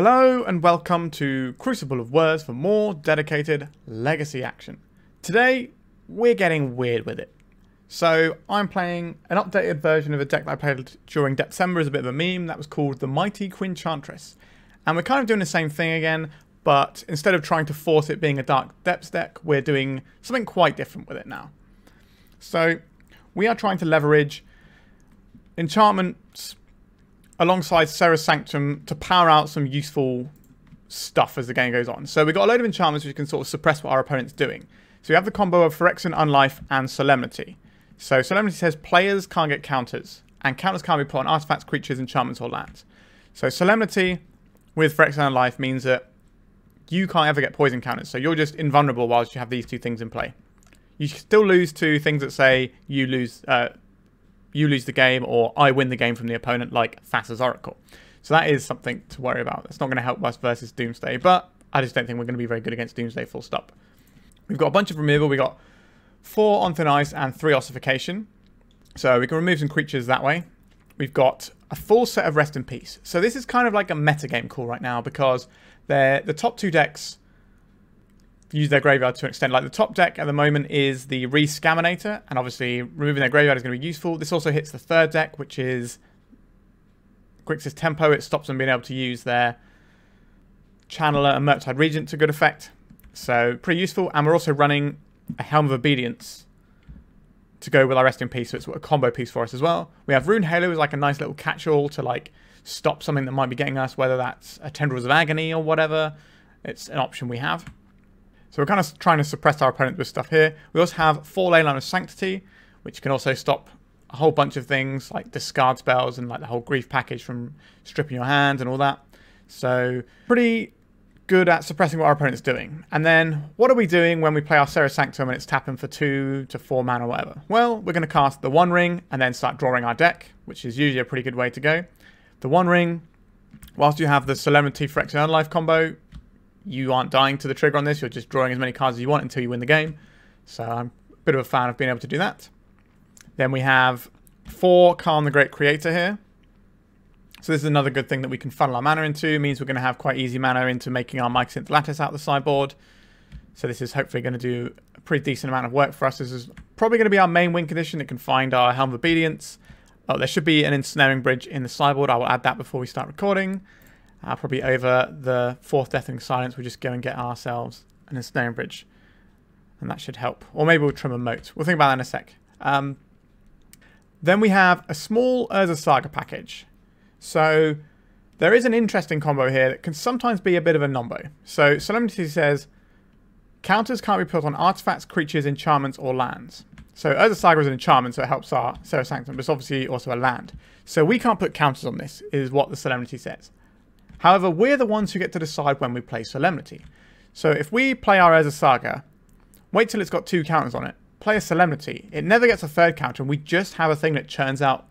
Hello and welcome to Crucible of Words for more dedicated legacy action. Today we're getting weird with it. So I'm playing an updated version of a deck that I played during December as a bit of a meme that was called the MIGHTY QUINNCHANTRESS. And we're kind of doing the same thing again, but instead of trying to force it being a Dark Depths deck, we're doing something quite different with it now. So we are trying to leverage enchantments alongside Serra's Sanctum to power out some useful stuff as the game goes on. So we've got a load of enchantments which can sort of suppress what our opponent's doing. So we have the combo of Phyrexian Unlife and Solemnity. So Solemnity says players can't get counters, and counters can't be put on artifacts, creatures, enchantments, or lands. So Solemnity with Phyrexian Unlife means that you can't ever get poison counters, so you're just invulnerable whilst you have these two things in play. You still lose to things that say you lose the game, or I win the game from the opponent, like Thassa's Oracle. So that is something to worry about. That's not going to help us versus Doomsday, but I just don't think we're going to be very good against Doomsday full stop. We've got a bunch of removal. We've got 4 on Thin Ice and 3 Ossification. So we can remove some creatures that way. We've got a full set of Rest in Peace. So this is kind of like a metagame call right now, because the top 2 decks use their graveyard to an extent. Like the top deck at the moment is the Re-Scaminator, and obviously removing their graveyard is going to be useful. This also hits the third deck, which is Grixis Tempo. It stops them being able to use their Channeler and Murktide Regent to good effect. So pretty useful. And we're also running a Helm of Obedience to go with our Rest in Peace, so it's a combo piece for us as well. We have Rune Halo as like a nice little catch-all to like stop something that might be getting us, whether that's a Tendrils of Agony or whatever. It's an option we have. So we're kind of trying to suppress our opponent with stuff here. We also have 4 Leyline of Sanctity, which can also stop a whole bunch of things like discard spells and like the whole grief package from stripping your hand and all that. So pretty good at suppressing what our opponent's doing. And then what are we doing when we play our Serra Sanctum and it's tapping for 2 to 4 mana or whatever? Well, we're going to cast the One Ring and then start drawing our deck, which is usually a pretty good way to go. The One Ring, whilst you have the Solemnity Phyrexian Unlife combo, you aren't dying to the trigger on this. You're just drawing as many cards as you want until you win the game. So I'm a bit of a fan of being able to do that. Then we have 4 Karn the Great Creator here. So this is another good thing that we can funnel our mana into. It means we're going to have quite easy mana into making our Mycosynth Lattice out the sideboard. So this is hopefully going to do a pretty decent amount of work for us. This is probably going to be our main win condition. It can find our Helm of Obedience. Oh, there should be an Ensnaring Bridge in the sideboard. I will add that before we start recording. Probably over the 4th Deafening Silence, we'll just go and get ourselves an Ensnaring Bridge. And that should help. Or maybe we'll trim a Moat. We'll think about that in a sec. Then we have a small Urza Saga package. So there is an interesting combo here that can sometimes be a bit of a nombo. So Solemnity says, counters can't be put on artifacts, creatures, enchantments, or lands. So Urza Saga is an enchantment, so it helps our Serra Sanctum, but it's obviously also a land. So we can't put counters on this, is what the Solemnity says. However, we're the ones who get to decide when we play Solemnity. So if we play our Urza Saga, wait till it's got 2 counters on it, play a Solemnity, it never gets a 3rd counter, and we just have a thing that churns out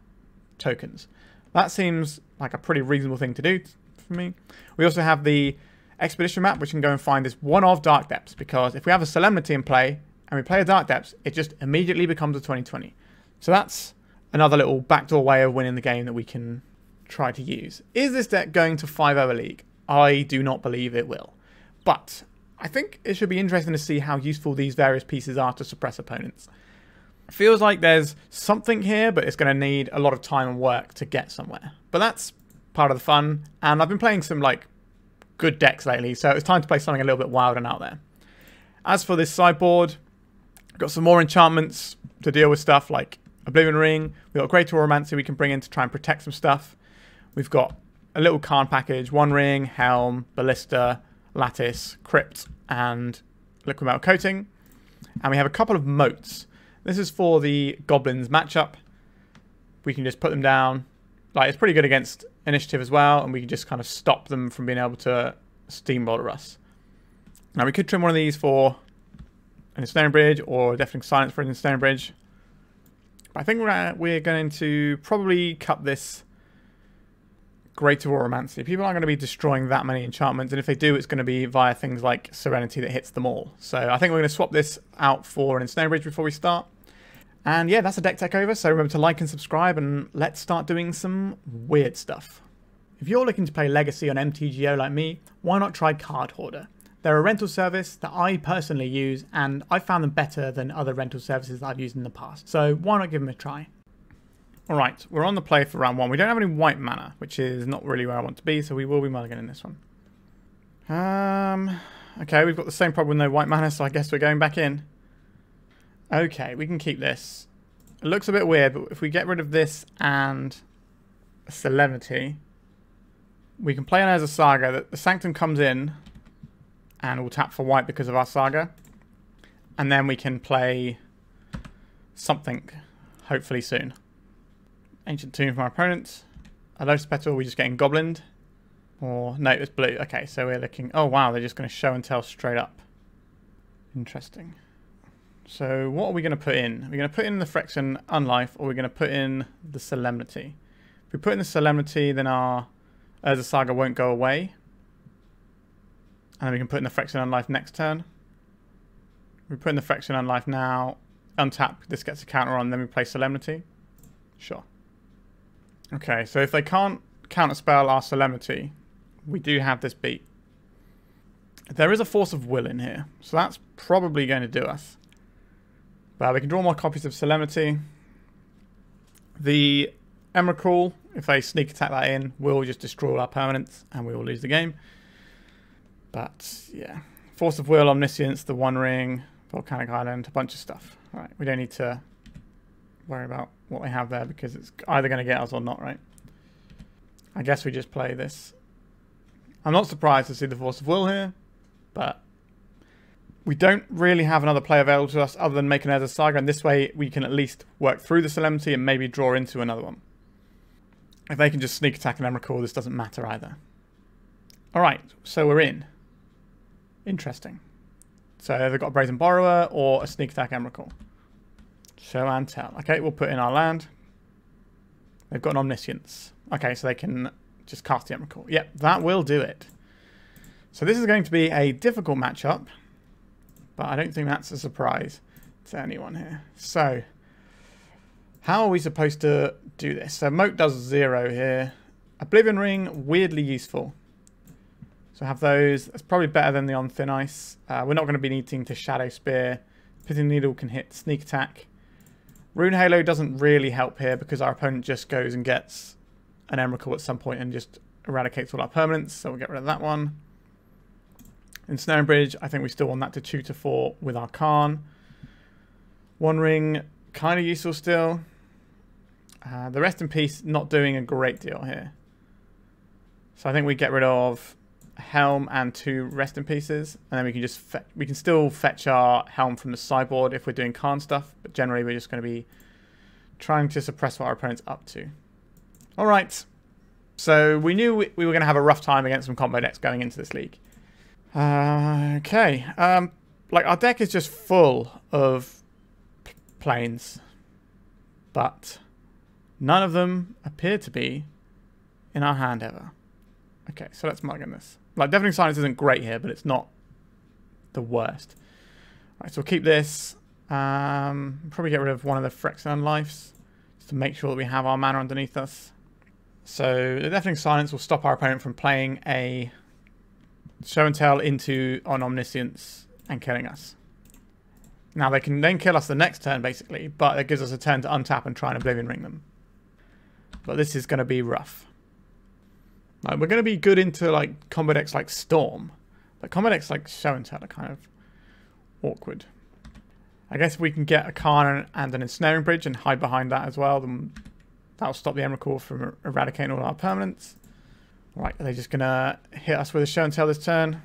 tokens. That seems like a pretty reasonable thing to do for me. We also have the Expedition map, which can go and find this one of Dark Depths, because if we have a Solemnity in play, and we play a Dark Depths, it just immediately becomes a 20/20. So that's another little backdoor way of winning the game that we can try to use. Is this deck going to 5-0 a league? I do not believe it will. But I think it should be interesting to see how useful these various pieces are to suppress opponents. It feels like there's something here, but it's going to need a lot of time and work to get somewhere. But that's part of the fun. And I've been playing some like good decks lately, so it's time to play something a little bit wild and out there. As for this sideboard, I've got some more enchantments to deal with stuff like Oblivion Ring. We've got Greater Romancy we can bring in to try and protect some stuff. We've got a little Karn package, One Ring, Helm, Ballista, Lattice, Crypt, and Liquimetal Coating. And we have a couple of moats. This is for the Goblins matchup. We can just put them down. Like, it's pretty good against initiative as well, and we can just kind of stop them from being able to steamroller us. Now, we could trim one of these for an Ensnaring Bridge or Deafening Silence for an Ensnaring Bridge. But I think we're going to probably cut this Greater Romancy. People aren't going to be destroying that many enchantments, and if they do, it's going to be via things like Serenity that hits them all. So I think we're going to swap this out for an Ensnaring Bridge before we start. And yeah, that's a deck tech over, so remember to like and subscribe, and let's start doing some weird stuff. If you're looking to play Legacy on MTGO like me, why not try Card Hoarder? They're a rental service that I personally use, and I found them better than other rental services that I've used in the past. So why not give them a try? Alright, we're on the play for round 1. We don't have any white mana, which is not really where I want to be, so we will be mulliganing this one. Okay, we've got the same problem with no white mana, so I guess we're going back in. Okay, we can keep this. It looks a bit weird, but if we get rid of this and a Solemnity, we can play on as a Saga that the Sanctum comes in and we'll tap for white because of our Saga. And then we can play something, hopefully soon. Ancient Tomb from our opponent. A Lotus Petal, we're just getting Goblined. Or, no, it's blue. Okay, so we're looking... Oh, wow, they're just going to show and tell straight up. Interesting. So, what are we going to put in? Are we going to put in the Phyrexian Unlife, or are we going to put in the Solemnity? If we put in the Solemnity, then our Urza Saga won't go away. And then we can put in the Phyrexian Unlife next turn. We put in the Phyrexian Unlife now. Untap, this gets a counter on, then we play Solemnity. Sure. Okay, so if they can't counterspell our Solemnity, we do have this beat. There is a Force of Will in here, so that's probably going to do us. But we can draw more copies of Solemnity. The Emrakul, if they sneak attack that in, will just destroy all our permanents and we will lose the game. But yeah, Force of Will, Omniscience, the One Ring, Volcanic Island, a bunch of stuff. All right, we don't need to worry about what they have there because it's either going to get us or not, right? I guess we just play this. I'm not surprised to see the Force of Will here, but we don't really have another play available to us other than making Urza Saga, and this way we can at least work through the Solemnity and maybe draw into another one. If they can just sneak attack an Emrakul, this doesn't matter either. Alright, so we're in. Interesting. So they've got a Brazen Borrower or a sneak attack Emrakul. Show and tell. Okay, we'll put in our land. They've got an Omniscience. Okay, so they can just cast the Emrakul. Yep, that will do it. So this is going to be a difficult matchup, but I don't think that's a surprise to anyone here. So, how are we supposed to do this? So Moat does 0 here. Oblivion Ring, weirdly useful. So have those. That's probably better than the On Thin Ice. We're not going to be needing to Shadowspear. Pithing Needle can hit sneak attack. Rune Halo doesn't really help here because our opponent just goes and gets an Emrakul at some point and just eradicates all our permanents. So we'll get rid of that one. Ensnaring Bridge, I think we still want that to tutor for with our Karn. One Ring, kind of useful still. The Rest in Peace, not doing a great deal here. So I think we get rid of Helm and 2 Rest in Pieces, and then we can just we can still fetch our Helm from the sideboard if we're doing Karn stuff, but generally we're just going to be trying to suppress what our opponent's up to. All right, so we knew we were going to have a rough time against some combo decks going into this league. Okay, like our deck is just full of planes, but none of them appear to be in our hand ever. Okay, so let's mulligan this. Like, Deafening Silence isn't great here, but it's not the worst. All right, so we'll keep this. Probably get rid of one of the Phyrexian Unlifes just to make sure that we have our mana underneath us. So the Deafening Silence will stop our opponent from playing a Show and Tell into an Omniscience and killing us. Now they can then kill us the next turn basically, but it gives us a turn to untap and try and Oblivion Ring them. But this is going to be rough. Like, we're going to be good into like combo decks like Storm, but combo decks like Show and Tell are kind of awkward. I guess if we can get a Karn and an Ensnaring Bridge and hide behind that as well, then that'll stop the Emrakul from eradicating all our permanents. Right, are they just going to hit us with a Show and Tell this turn?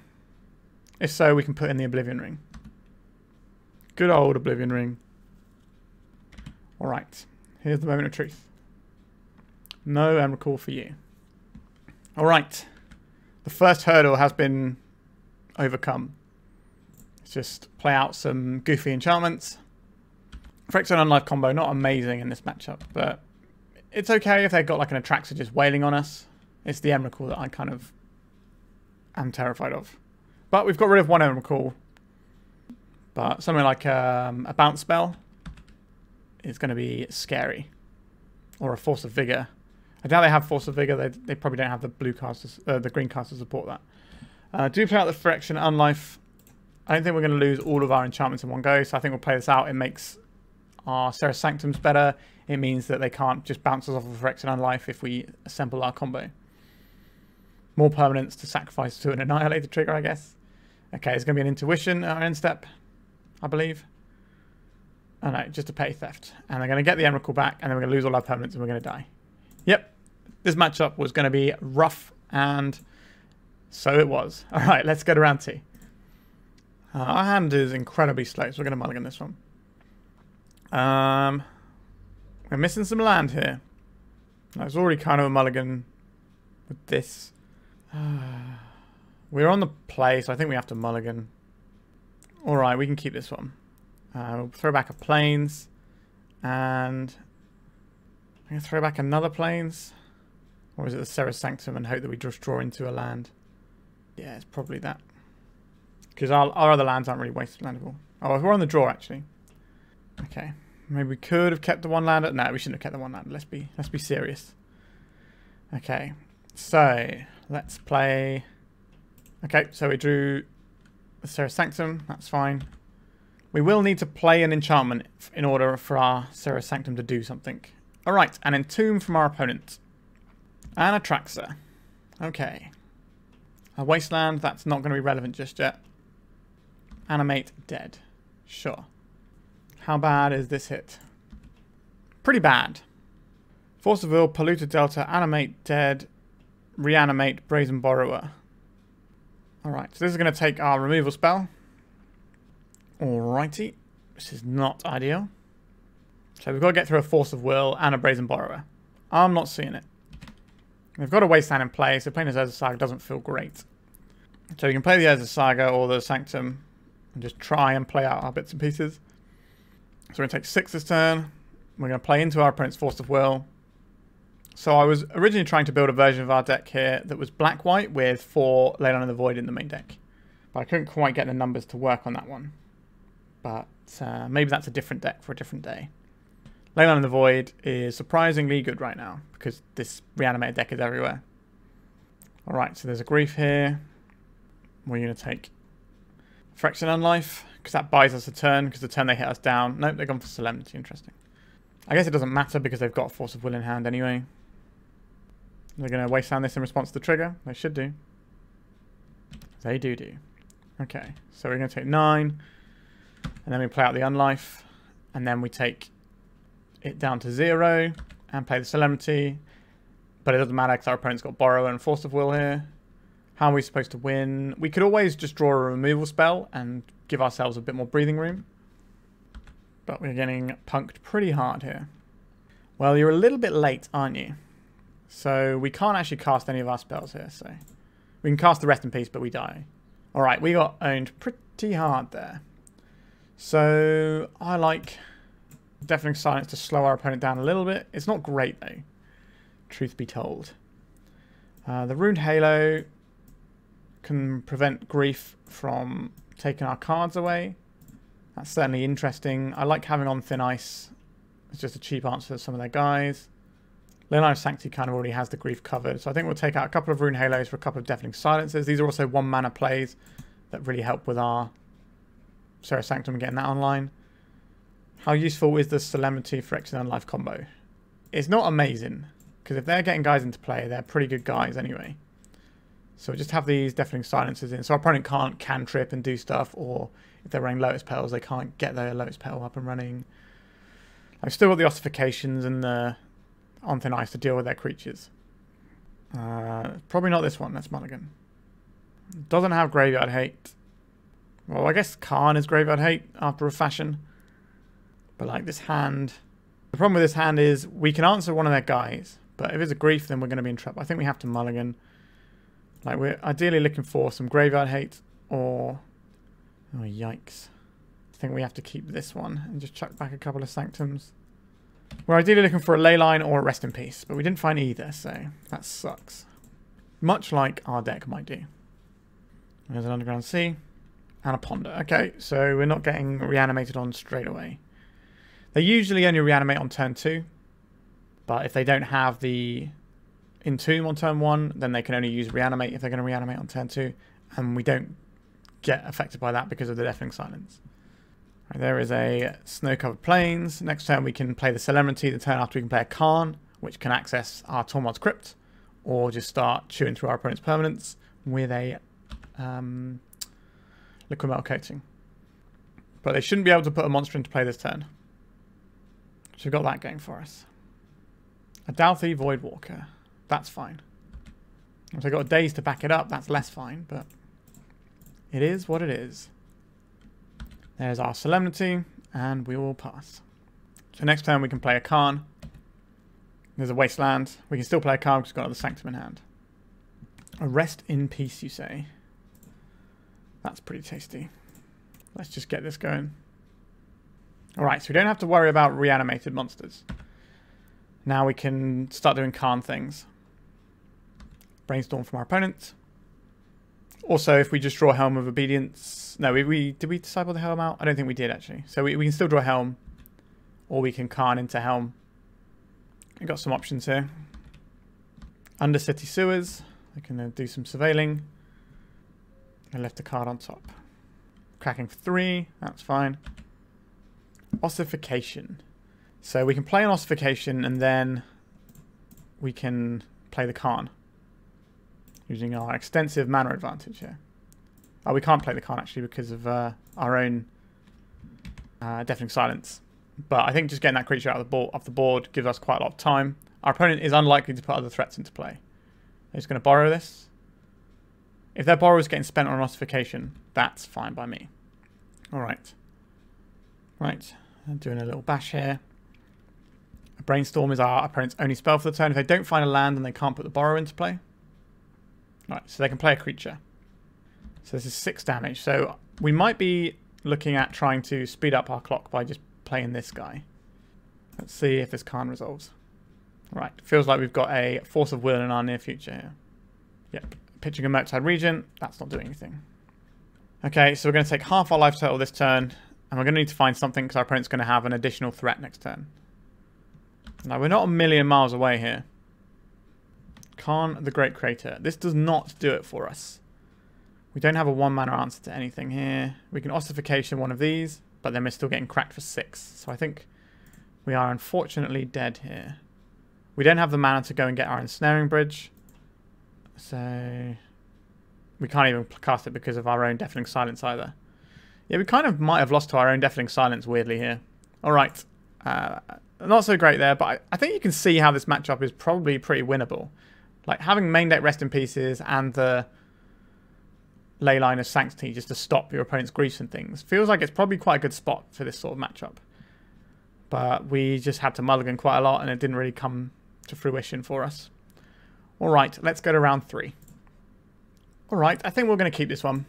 If so, we can put in the Oblivion Ring. Good old Oblivion Ring. Alright, here's the moment of truth. No Emrakul for you. Alright, the first hurdle has been overcome. Let's just play out some goofy enchantments. Phyrexian Unlife combo, not amazing in this matchup, but it's okay if they've got like an Atraxa just wailing on us. It's the Emrakul that I kind of am terrified of. But we've got rid of one Emrakul. But something like a bounce spell is going to be scary. Or a Force of Vigor. I doubt they have Force of Vigor. They probably don't have the blue cards, the green cards to support that. Do play out the Phyrexian Unlife. I don't think we're going to lose all of our enchantments in one go, so I think we'll play this out. It makes our Serra Sanctums better. It means that they can't just bounce us off of Phyrexian Unlife if we assemble our combo. More permanents to sacrifice to an Annihilator trigger, I guess. Okay, it's going to be an Intuition at our end step, I believe. Oh no, just a Petty Theft. And they're going to get the Emrakul back, and then we're going to lose all our permanents and we're going to die. Yep, this matchup was going to be rough, and so it was. Alright, let's go to round 2. Our hand is incredibly slow, so we're going to mulligan this one. We're missing some land here. That's already kind of a mulligan with this. We're on the play, so I think we have to mulligan. Alright, we can keep this one. We'll throw back a Plains. And I'm going to throw back another Plains. Or is it the Serra Sanctum and hope that we just draw into a land? Yeah, it's probably that. Because our other lands aren't really wasted landable. Oh, we're on the draw, actually. Okay. Maybe we could have kept the one lander. No, we shouldn't have kept the one lander. Let's be serious. Okay. So, let's play... Okay, so we drew the Serra Sanctum. That's fine. We will need to play an enchantment in order for our Serra Sanctum to do something. Alright, an Entomb from our opponent. And a Traxxas. Okay. A Wasteland, that's not going to be relevant just yet. Animate Dead. Sure. How bad is this hit? Pretty bad. Force of Will, Polluted Delta, Animate Dead, Reanimate, Brazen Borrower. Alright, so this is going to take our removal spell. Alrighty. This is not ideal. So we've got to get through a Force of Will and a Brazen Borrower. I'm not seeing it. We've got a Wasteland in play, so playing as Urza Saga doesn't feel great. So we can play the Urza Saga or the Sanctum and just try and play out our bits and pieces. So we're going to take 6 this turn. We're going to play into our opponent's Force of Will. So I was originally trying to build a version of our deck here that was black-white with 4 Leyline of the Void in the main deck. But I couldn't quite get the numbers to work on that one. But maybe that's a different deck for a different day. Leyline of the Void is surprisingly good right now because this reanimated deck is everywhere. Alright, so there's a Grief here. We're going to take Phyrexian Unlife because that buys us a turn because the turn they hit us down. Nope, they've gone for Solemnity. Interesting. I guess it doesn't matter because they've got Force of Will in hand anyway. They're going to wasteland this in response to the trigger. They should do. They do. Okay, so we're going to take 9. And then we play out the Unlife. And then we take it down to 0. And play the Solemnity. But it doesn't matter because our opponent's got Borrow and Force of Will here. How are we supposed to win? We could always just draw a removal spell and give ourselves a bit more breathing room. But we're getting punked pretty hard here. Well, you're a little bit late, aren't you? So we can't actually cast any of our spells here. So we can cast the Rest in Peace, but we die. Alright, we got owned pretty hard there. So I like Deafening Silence to slow our opponent down a little bit. It's not great, though, truth be told. The Runed Halo can prevent Grief from taking our cards away. That's certainly interesting. I like having on Thin Ice. It's just a cheap answer to some of their guys. Leyline of Sanctity kind of already has the Grief covered. So I think we'll take out a couple of Rune Halos for a couple of Deafening Silences. These are also 1 mana plays that really help with our Serra Sanctum getting that online. How useful is the Solemnity Phyrexian Unlife combo? It's not amazing, because if they're getting guys into play, they're pretty good guys anyway. So just have these Deafening Silences in. So our opponent can't cantrip and do stuff, or if they're running Lotus Petals, they can't get their Lotus Petal up and running. I've still got the Ossifications and the on Thin Ice to deal with their creatures. Probably not this one. That's mulligan. Doesn't have Graveyard Hate. Well, I guess Karn is Graveyard Hate after a fashion. But like this hand... The problem with this hand is we can answer one of their guys. But if it's a Grief, then we're going to be in trouble. I think we have to mulligan. Like, we're ideally looking for some Graveyard Hate or... Oh, yikes. I think we have to keep this one and just chuck back a couple of Sanctums. We're ideally looking for a Leyline or a Rest in Peace, but we didn't find either, so that sucks. Much like our deck might do. There's an Underground Sea and a Ponder. Okay, so we're not getting reanimated on straight away. They usually only reanimate on turn 2, but if they don't have the Entomb on turn 1, then they can only use Reanimate if they're going to Reanimate on turn 2, and we don't get affected by that because of the Deafening Silence. Right, there is a Snow-Covered Plains. Next turn we can play the Solemnity. The turn after we can play a Karn, which can access our Tormod's Crypt, or just start chewing through our opponent's permanents with a Liquimetal Coating. But they shouldn't be able to put a monster into play this turn. So we've got that going for us. A Dalthy Voidwalker. That's fine. If they've got days to back it up, that's less fine, but it is what it is. There's our Solemnity, and we will pass. So next turn we can play a Karn. There's a Wasteland. We can still play a Karn because we've got another Sanctum in hand. A Rest in Peace, you say? That's pretty tasty. Let's just get this going. Alright, so we don't have to worry about reanimated monsters. Now we can start doing Karn things. Brainstorm from our opponent. Also, if we just draw Helm of Obedience... No, did we disciple the Helm out? I don't think we did, actually. So we can still draw Helm. Or we can Karn into Helm. We've got some options here. Undercity Sewers. We can do some surveilling. I left a card on top. Cracking for 3. That's fine. Ossification. So we can play an Ossification and then we can play the Karn. Using our extensive mana advantage here. Oh, we can't play the Karn actually because of our own Deafening Silence. But I think just getting that creature out of the board gives us quite a lot of time. Our opponent is unlikely to put other threats into play. They're just going to borrow this. If their borrow is getting spent on an Ossification, that's fine by me. Alright. Right. I'm doing a little bash here. A Brainstorm is our opponent's only spell for the turn. If they don't find a land, then they can't put the borrow into play. Right, so they can play a creature. So this is 6 damage. So we might be looking at trying to speed up our clock by just playing this guy. Let's see if this Karn resolves. Right, feels like we've got a Force of Will in our near future here. Yep, pitching a Moat side Regent, that's not doing anything. Okay, so we're going to take half our life total this turn, and we're going to need to find something because our opponent's going to have an additional threat next turn. Now, we're not a million miles away here. Karn the Great Creator. This does not do it for us. We don't have a 1-mana answer to anything here. We can Ossification one of these, but then we're still getting cracked for 6. So I think we are unfortunately dead here. We don't have the mana to go and get our Ensnaring Bridge. So we can't even cast it because of our own Deafening Silence either. Yeah, we kind of might have lost to our own Deafening Silence weirdly here. Alright. Not so great there, but I think you can see how this matchup is probably pretty winnable. Like having main deck Rest in Pieces and the Leyline of Sanctity just to stop your opponent's griefs and things feels like it's probably quite a good spot for this sort of matchup. But we just had to mulligan quite a lot and it didn't really come to fruition for us. Alright, let's go to round 3. Alright, I think we're going to keep this one.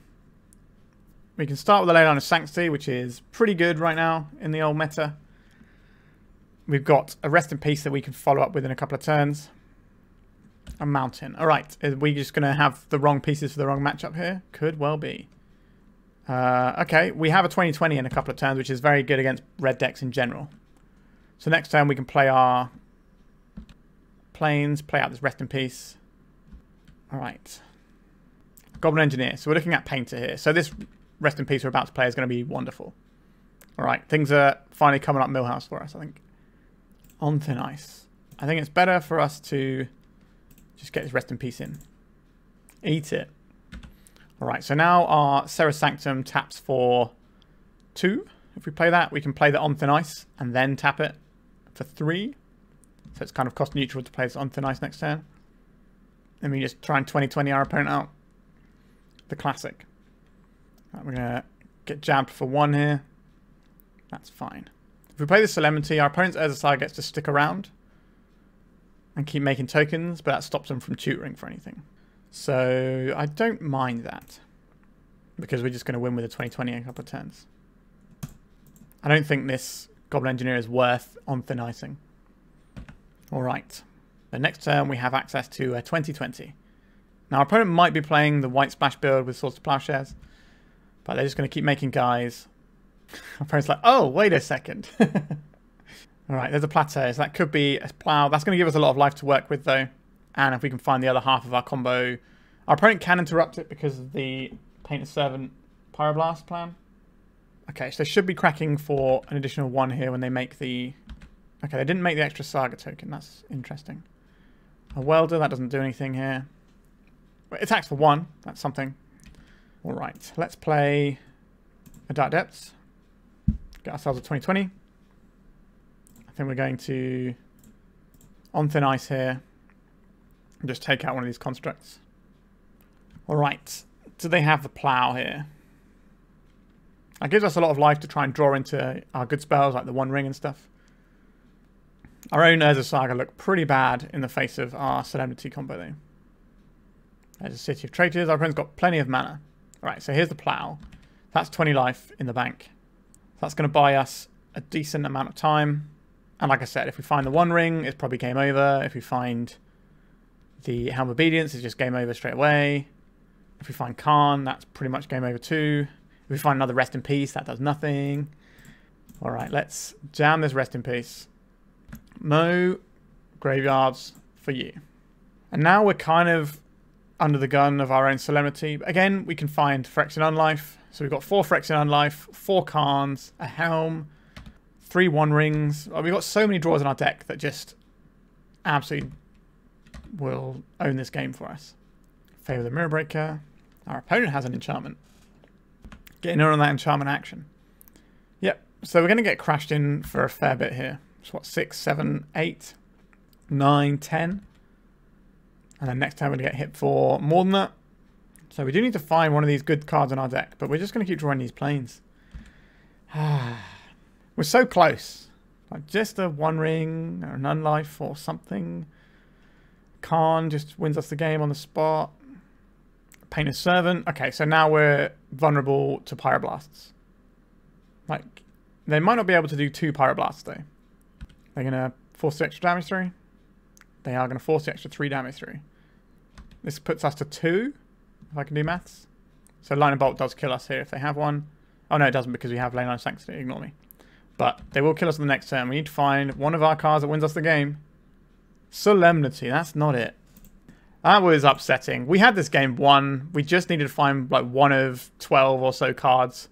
We can start with the Leyline of Sanctity, which is pretty good right now in the old meta. We've got a Rest in Peace that we can follow up with in a couple of turns. A Mountain. Alright, are we just going to have the wrong pieces for the wrong matchup here? Could well be. Okay, we have a 20/20 in a couple of turns, which is very good against red decks in general. So next turn we can play our Plains, play out this Rest in Peace. Alright. Goblin Engineer. So we're looking at Painter here. So this Rest in Peace we're about to play is going to be wonderful. Alright, things are finally coming up Millhouse for us, I think. On thin ice. I think it's better for us to just get this Rest in Peace in. Eat it. Alright, so now our Serra Sanctum taps for 2. If we play that, we can play the On Thin Ice and then tap it for 3. So it's kind of cost neutral to play this On Thin Ice next turn. Then we just try and 20/20 our opponent out. The classic. Right, we're going to get jabbed for 1 here. That's fine. If we play the Solemnity, our opponent's Urza Saga gets to stick around and keep making tokens, but that stops them from tutoring for anything. So I don't mind that because we're just going to win with a 20/20 in a couple of turns. I don't think this Goblin Engineer is worth on thin icing. Alright. The next turn we have access to a 20/20. Now our opponent might be playing the White Splash build with Swords to Plowshares, but they're just going to keep making guys. Our opponent's like, oh, wait a second. Alright, there's a Plateau, so that could be a plow. That's going to give us a lot of life to work with though. And if we can find the other half of our combo, our opponent can interrupt it because of the Painted Servant Pyroblast plan. Okay, so they should be cracking for an additional 1 here when they make the... Okay, they didn't make the extra Saga token. That's interesting. A Welder, that doesn't do anything here. It attacks for 1. That's something. All right, let's play a Dark Depths. Get ourselves a 2020. I think we're going to, on thin ice here, and just take out one of these constructs. All right, do they have the Plow here? That gives us a lot of life to try and draw into our good spells, like the One Ring and stuff. Our own Urza Saga look pretty bad in the face of our Solemnity combo, though. There's a City of Traitors. Our opponent's got plenty of mana. All right, so here's the Plow. That's 20 life in the bank. So that's going to buy us a decent amount of time. And like I said, if we find the One Ring, it's probably game over. If we find the Helm of Obedience, it's just game over straight away. If we find Karn, that's pretty much game over too. If we find another Rest in Peace, that does nothing. All right, let's jam this Rest in Peace. No graveyards for you. And now we're kind of under the gun of our own Solemnity. But again, we can find Phyrexian Unlife. So we've got 4 Phyrexian Unlife, 4 Karns, a Helm, 3 One Rings. We've got so many draws in our deck that just absolutely will own this game for us. Favor the Mirror Breaker. Our opponent has an enchantment. Getting in on that enchantment action. Yep, so we're going to get crashed in for a fair bit here. So what, 6, 7, 8, 9, 10. And then next time we're going to get hit for more than that. So we do need to find one of these good cards in our deck. But we're just going to keep drawing these planes. We're so close. Like just a One Ring or an Unlife or something. Karn just wins us the game on the spot. Painted Servant. Okay, so now we're vulnerable to Pyroblasts. Like, they might not be able to do 2 Pyroblasts though. They're going to force the extra damage through. They are going to force the extra 3 damage through. This puts us to 2, if I can do maths. So Line of Bolt does kill us here if they have one. Oh no, it doesn't because we have Leyline of Sanctity. Ignore me. But they will kill us on the next turn. We need to find one of our cards that wins us the game. Solemnity. That's not it. That was upsetting. We had this game won. We just needed to find like one of 12 or so cards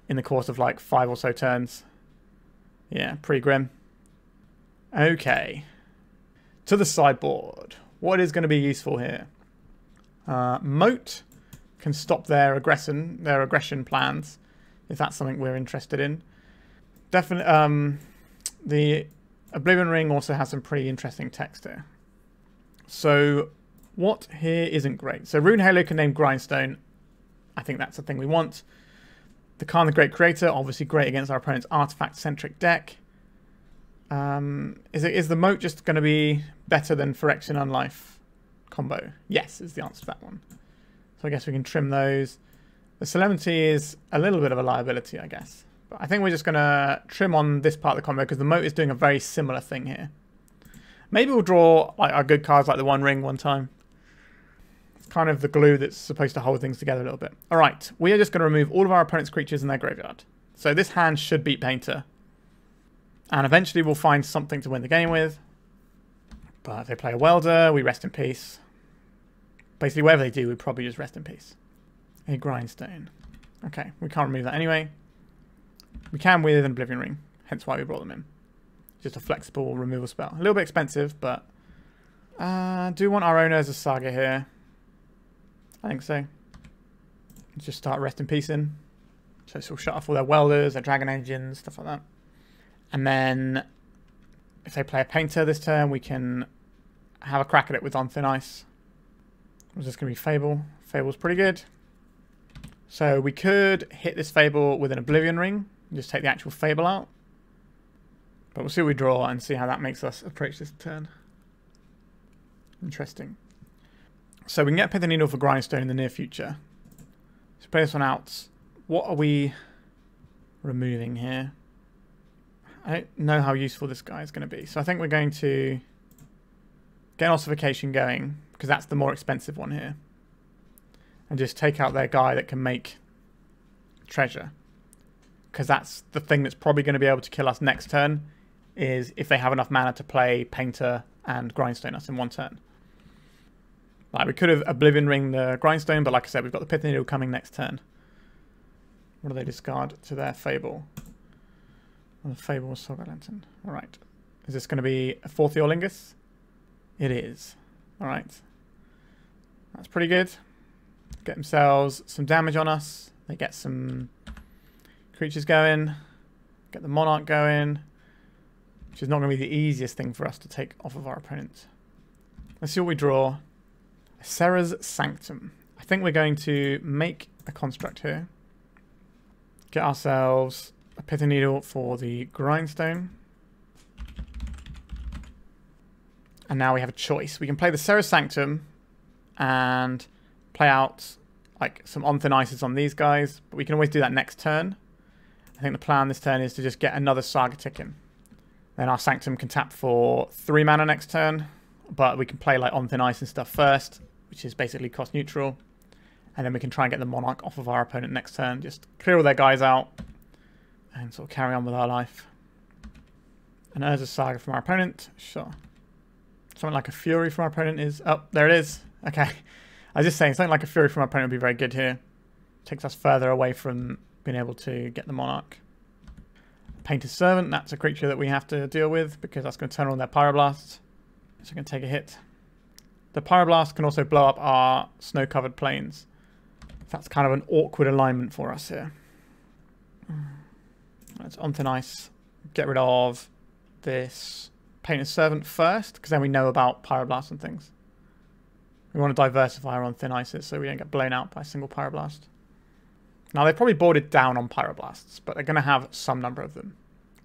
in the course of like 5 or so turns. Yeah, pretty grim. Okay. To the sideboard. What is going to be useful here? Moat can stop their aggression plans, if that's something we're interested in. Definitely, the Oblivion Ring also has some pretty interesting text here. So, what here isn't great? So, Rune Halo can name Grindstone. I think that's the thing we want. The Karn the Great Creator, obviously great against our opponent's artifact-centric deck. Is the Moat just going to be better than Phyrexian Unlife combo? Yes, is the answer to that one. So I guess we can trim those. The Solemnity is a little bit of a liability, I guess. But I think we're just going to trim on this part of the combo because the Moat is doing a very similar thing here. Maybe we'll draw like our good cards like the One Ring one time. It's kind of the glue that's supposed to hold things together a little bit. All right, we are just going to remove all of our opponent's creatures in their graveyard. So this hand should beat Painter. And eventually we'll find something to win the game with. But if they play a Welder, we rest in peace. Basically, whatever they do, we probably just rest in peace. A Grindstone. Okay, we can't remove that anyway. We can with an Oblivion Ring, hence why we brought them in. Just a flexible removal spell. A little bit expensive, but... do want our own Urza Saga here. I think so. Let's just start rest in peace in. So this will shut off all their Welders, their Dragon Engines, stuff like that. And then, if they play a Painter this turn, we can have a crack at it with On Thin Ice. Was this going to be Fable? Fable's pretty good. So we could hit this Fable with an Oblivion Ring. And just take the actual Fable out. But we'll see what we draw and see how that makes us approach this turn. Interesting. So we can get Pithing Needle for Grindstone in the near future. So play this one out. What are we removing here? I don't know how useful this guy is going to be. So I think we're going to get an Ossification going, because that's the more expensive one here. And just take out their guy that can make treasure. Because that's the thing that's probably going to be able to kill us next turn, is if they have enough mana to play Painter and Grindstone us in one turn. Like, we could have Oblivion Ring the Grindstone, but like I said, we've got the Pithing Needle coming next turn. What do they discard to their Fable? Well, the Fable was Saga Lantern. Alright. Is this going to be a 4th Eorlingus? It is. Alright. That's pretty good. Get themselves some damage on us. They get some creatures going. Get the Monarch going. Which is not going to be the easiest thing for us to take off of our opponent. Let's see what we draw. Serra's Sanctum. I think we're going to make a construct here. Get ourselves a Pithing Needle for the Grindstone. And now we have a choice. We can play the Serra's Sanctum and play out like some on thin ices on these guys. But we can always do that next turn. I think the plan this turn is to just get another Saga ticking. Then our Sanctum can tap for 3 mana next turn. But we can play like on thin ice and stuff first, which is basically cost neutral. And then we can try and get the Monarch off of our opponent next turn. Just clear all their guys out and sort of carry on with our life. An Urza Saga from our opponent. Sure. Something like a Fury from our opponent is... Oh, there it is. Okay. I was just saying, something like a Fury from our opponent would be very good here. Takes us further away from being able to get the Monarch. Painted Servant, that's a creature that we have to deal with because that's going to turn on their Pyroblasts. So we're going to take a hit. The Pyroblast can also blow up our snow-covered plains. That's kind of an awkward alignment for us here. Let's on thin ice. Get rid of this Painted Servant first, because then we know about Pyroblast and things. We want to diversify our on thin ices so we don't get blown out by a single Pyroblast. Now, they've probably boarded down on Pyroblasts, but they're going to have some number of them.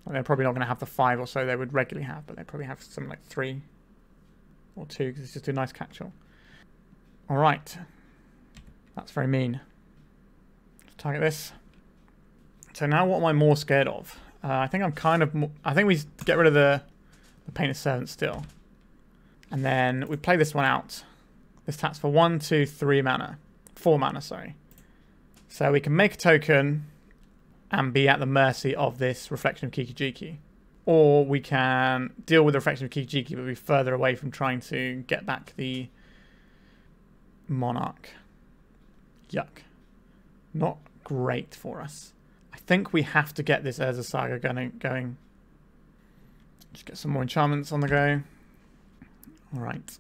And they're probably not going to have the 5 or so they would regularly have, but they probably have something like 3 or 2, because it's just a nice catch-all. Alright. That's very mean. Let's target this. So now what am I more scared of? I think I'm kind of... I think we get rid of the Painted Servant still. And then we play this one out. This taps for 1, 2, 3 mana. 4 mana, sorry. So we can make a token and be at the mercy of this Reflection of Kiki-Jiki. Or we can deal with the Reflection of Kiki-Jiki but be further away from trying to get back the Monarch. Yuck. Not great for us. I think we have to get this Urza Saga going. Just get some more enchantments on the go. Alright.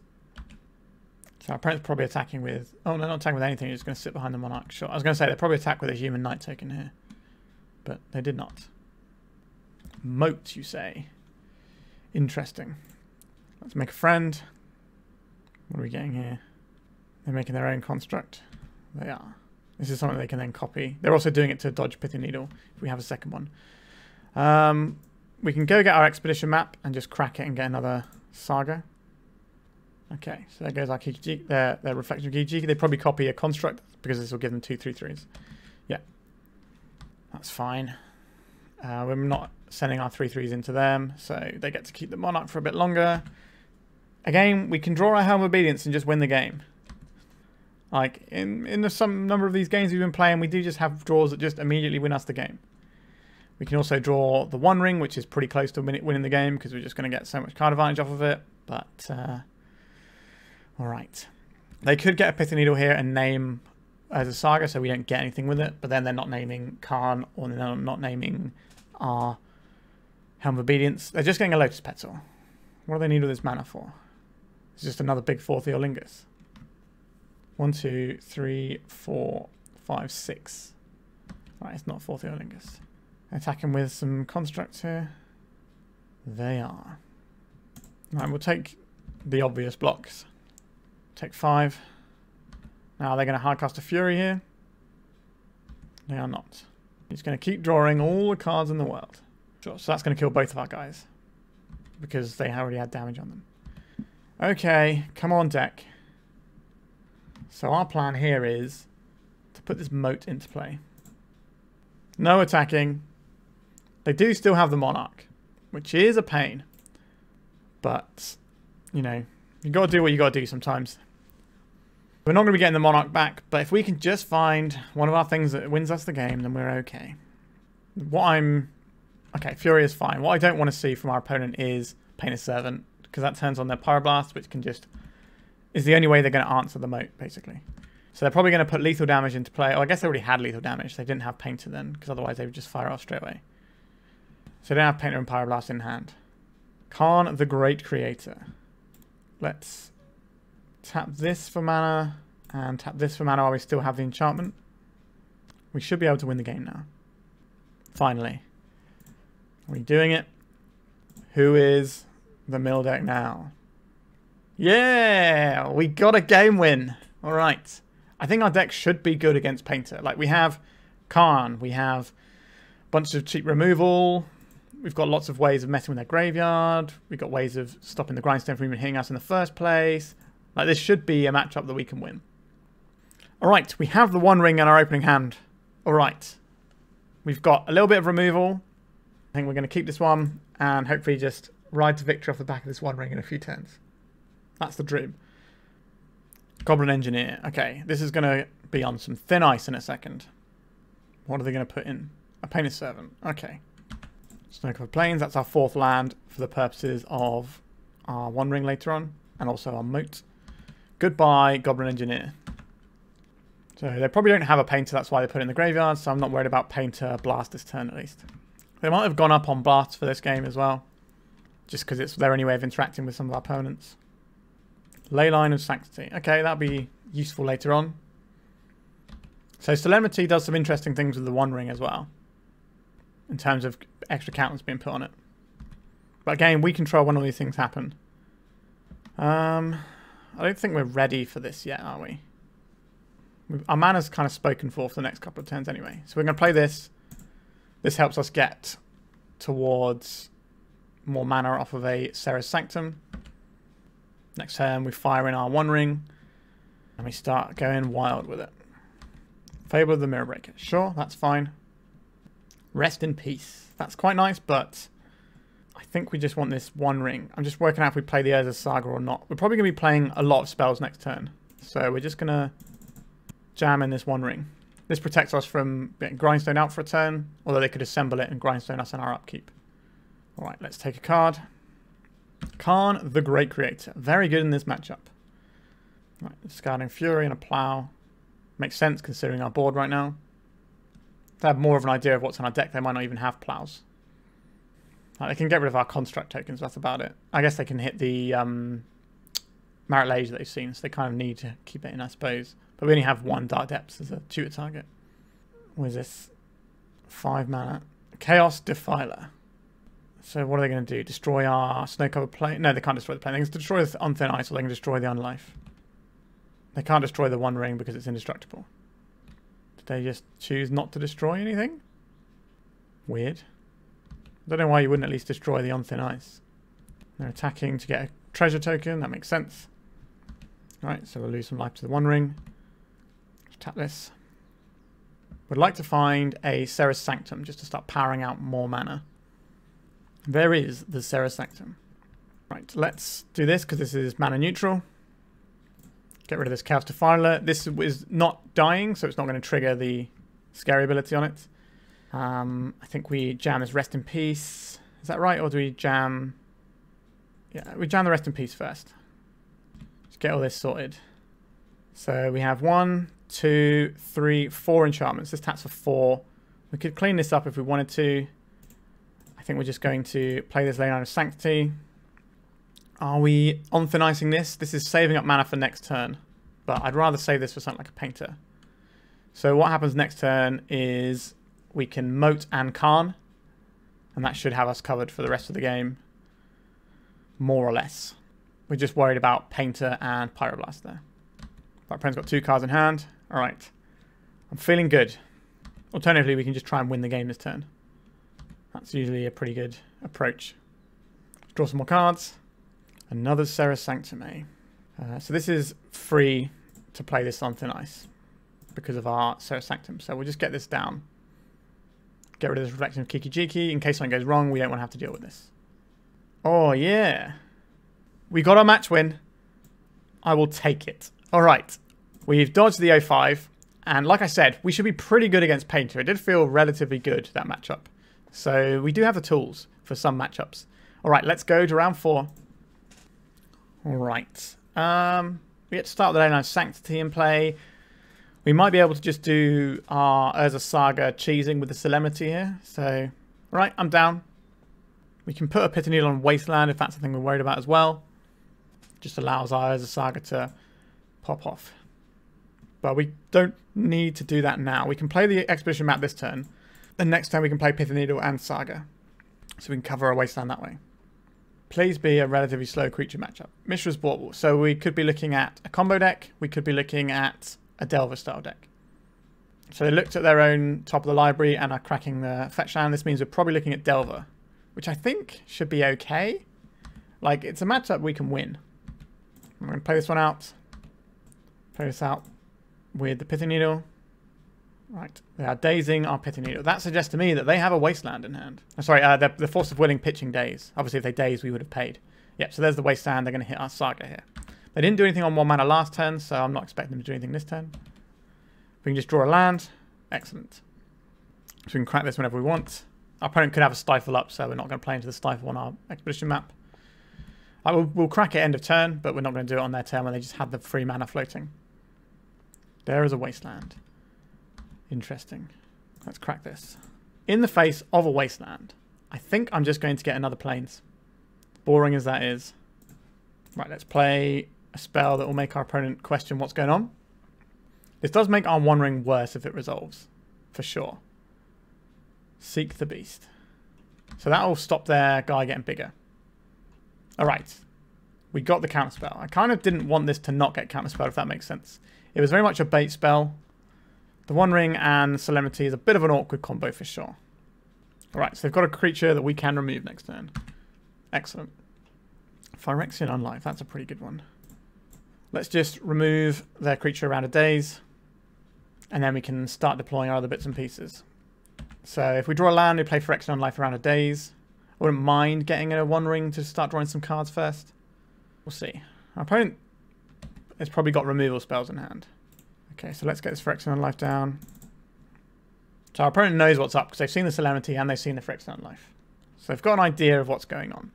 So our opponent's probably attacking with... Oh, no, not attacking with anything. He's just going to sit behind the Monarch. Sure. I was going to say, they probably attack with a Human Knight token here. But they did not. Moat, you say? Interesting. Let's make a friend. What are we getting here? They're making their own construct. They are. This is something they can then copy. They're also doing it to dodge Pithing Needle, if we have a second one. We can go get our expedition map and just crack it and get another Saga. Okay, so there goes our Kiki-Jiki, their Reflection of Kiki-Jiki. They probably copy a construct because this will give them 2 3/3s. Yeah, that's fine. We're not sending our 3/3s into them, so they get to keep the Monarch for a bit longer. Again, we can draw our Helm of Obedience and just win the game. Like, in some number of these games we've been playing, we do just have draws that just immediately win us the game. We can also draw the One Ring, which is pretty close to winning the game, because we're just going to get so much card advantage off of it. But, alright. They could get a Pithing Needle here and name as a Saga, so we don't get anything with it. But then they're not naming Karn, or they're not naming our Helm of Obedience. They're just getting a Lotus Petal. What do they need all this mana for? It's just another big 4th Eorlingus. 1, 2, 3, 4, 5, 6. Right, it's not 4th Eorlingus. Attacking with some constructs here. They are. Right, we'll take the obvious blocks. Take 5. Now they're going to hardcast a Fury here. They are not. He's going to keep drawing all the cards in the world. Sure, so that's going to kill both of our guys. Because they already had damage on them. Okay, come on deck. So our plan here is to put this Moat into play. No attacking. They do still have the Monarch, which is a pain. But, you know, you got to do what you got to do sometimes. We're not going to be getting the Monarch back, but if we can just find one of our things that wins us the game, then we're okay. Okay, Fury is fine. What I don't want to see from our opponent is Painted Servant, because that turns on their Pyroblast, which can just is the only way they're going to answer the Moat, basically. So they're probably going to put lethal damage into play. Oh, I guess they already had lethal damage. They didn't have Painter then, because otherwise they would just fire off straight away. So they don't have Painter and Pyroblast in hand. Karn, the Great Creator. Let's tap this for mana and tap this for mana while we still have the enchantment. We should be able to win the game now. Finally. Are we doing it? Who is the mill deck now? Yeah! We got a game win! Alright. I think our deck should be good against Painter. Like, we have Karn. We have a bunch of cheap removal. We've got lots of ways of messing with their graveyard. We've got ways of stopping the Grindstone from even hitting us in the first place. Like, this should be a matchup that we can win. Alright, we have the One Ring in our opening hand. Alright. We've got a little bit of removal. I think we're going to keep this one and hopefully just ride to victory off the back of this One Ring in a few turns. That's the dream. Goblin Engineer. Okay, this is going to be on some thin ice in a second. What are they going to put in? A Painted Servant. Okay. Snow-Covered Plains. That's our 4th land for the purposes of our One Ring later on. And also our Moat. Goodbye, Goblin Engineer. So they probably don't have a Painter. That's why they put it in the graveyard. So I'm not worried about Painter Blast this turn at least. They might have gone up on Blast for this game as well. Just because it's their only way of interacting with some of our opponents. Leyline of Sanctity. Okay, that'll be useful later on. So Solemnity does some interesting things with the One Ring as well. In terms of extra counters being put on it. But again, we control when all these things happen. I don't think we're ready for this yet, are we? Our mana's kind of spoken for the next couple of turns anyway. So we're going to play this. This helps us get towards more mana off of a Serra's Sanctum. Next turn, we fire in our One Ring. And we start going wild with it. Fable of the Mirror Breaker. Sure, that's fine. Rest in peace. That's quite nice, but I think we just want this One Ring. I'm just working out if we play the Urza Saga or not. We're probably going to be playing a lot of spells next turn. So we're just going to jam in this One Ring. This protects us from getting Grindstone out for a turn, although they could assemble it and Grindstone us in our upkeep. Alright, let's take a card. Karn, the Great Creator. Very good in this matchup. Right, discarding Fury and a Plow. Makes sense considering our board right now. To have more of an idea of what's on our deck, they might not even have Plows. They can get rid of our construct tokens, that's about it. I guess they can hit the Marit Lage that they've seen, so they kind of need to keep it in, I suppose. But we only have 1 Dark Depths as a tutor target. What is this? 5 mana. Chaos Defiler. So what are they going to do? Destroy our Snow-Covered Plain? No, they can't destroy the plane. They can destroy the on Thin Ice, or they can destroy the Unlife. They can't destroy the One Ring because it's indestructible. Did they just choose not to destroy anything? Weird. I don't know why you wouldn't at least destroy the on Thin Ice. They're attacking to get a treasure token. That makes sense. Alright, so we'll lose some life to the One Ring. Let's tap this. Would like to find a Serra's Sanctum just to start powering out more mana. There is the Serra's Sanctum. Right, let's do this because this is mana neutral. Get rid of this Chaos Defiler. This is not dying, so it's not going to trigger the scary ability on it. I think we jam this Rest in Peace. Is that right? Or do we jam... Yeah, we jam the Rest in Peace first. Let's get all this sorted. So we have 1, 2, 3, 4 enchantments. This taps for 4. We could clean this up if we wanted to. I think we're just going to play this Leyline of Sanctity. Are we on Thin Icing this? This is saving up mana for next turn. But I'd rather save this for something like a Painter. So what happens next turn is we can Moat and Karn. And that should have us covered for the rest of the game. More or less. We're just worried about Painter and Pyroblast there. Our opponent's got 2 cards in hand. Alright. I'm feeling good. Alternatively, we can just try and win the game this turn. That's usually a pretty good approach. Draw some more cards. Another Serra's Sanctum, eh? So this is free to play this on Thin Ice because of our Serra's Sanctum. So we'll just get this down. Get rid of this Reflection of Kiki-Jiki. In case something goes wrong, we don't want to have to deal with this. Oh, yeah. We got our match win. I will take it. All right. We've dodged the 0-5. And like I said, we should be pretty good against Painter. It did feel relatively good, that matchup. So we do have the tools for some matchups. All right, let's go to round 4. All right. We get to start with the Leyline of Sanctity in play. We might be able to just do our Urza Saga cheesing with the Solemnity here. So, right, I'm down. We can put a Pithing Needle on Wasteland if that's something we're worried about as well. Just allows our Urza Saga to pop off. But we don't need to do that now. We can play the Expedition map this turn. Then next turn we can play Pithing Needle and Saga. So we can cover a Wasteland that way. Please be a relatively slow creature matchup. Mishra's Bauble. So we could be looking at a combo deck. We could be looking at a Delver style deck. So they looked at their own top of the library and are cracking the fetch land. This means we're probably looking at Delver, which I think should be okay. Like, it's a matchup we can win. I'm going to play this one out. Play this out with the Pithing Needle. Right, they are dazing our Pithing Needle. That suggests to me that they have a Wasteland in hand. I'm sorry, the Force of Willing pitching daze. Obviously, if they daze, we would have paid. Yep, so there's the Wasteland. They're going to hit our Saga here. They didn't do anything on 1 mana last turn, so I'm not expecting them to do anything this turn. We can just draw a land. Excellent. So we can crack this whenever we want. Our opponent could have a Stifle up, so we're not going to play into the Stifle on our Expedition map. We'll crack it end of turn, but we're not going to do it on their turn when they just had the free mana floating. There is a Wasteland. Interesting. Let's crack this. In the face of a Wasteland, I think I'm just going to get another Plains. Boring as that is. Right, let's play a spell that will make our opponent question what's going on. This does make our One Ring worse if it resolves, for sure. Seek the Beast. So that will stop their guy getting bigger. Alright. We got the counterspell. I kind of didn't want this to not get counterspelled, if that makes sense. It was very much a bait spell. The One Ring and Solemnity is a bit of an awkward combo for sure. Alright, so they've got a creature that we can remove next turn. Excellent. Phyrexian Unlife, that's a pretty good one. Let's just remove their creature around a daze. And then we can start deploying our other bits and pieces. So if we draw a land, we play Phyrexian Unlife around a daze. I wouldn't mind getting a One Ring to start drawing some cards first. We'll see. Our opponent has probably got removal spells in hand. Okay, so let's get this Phyrexian Unlife down. So our opponent knows what's up because they've seen the Solemnity and they've seen the Phyrexian Unlife. So they've got an idea of what's going on.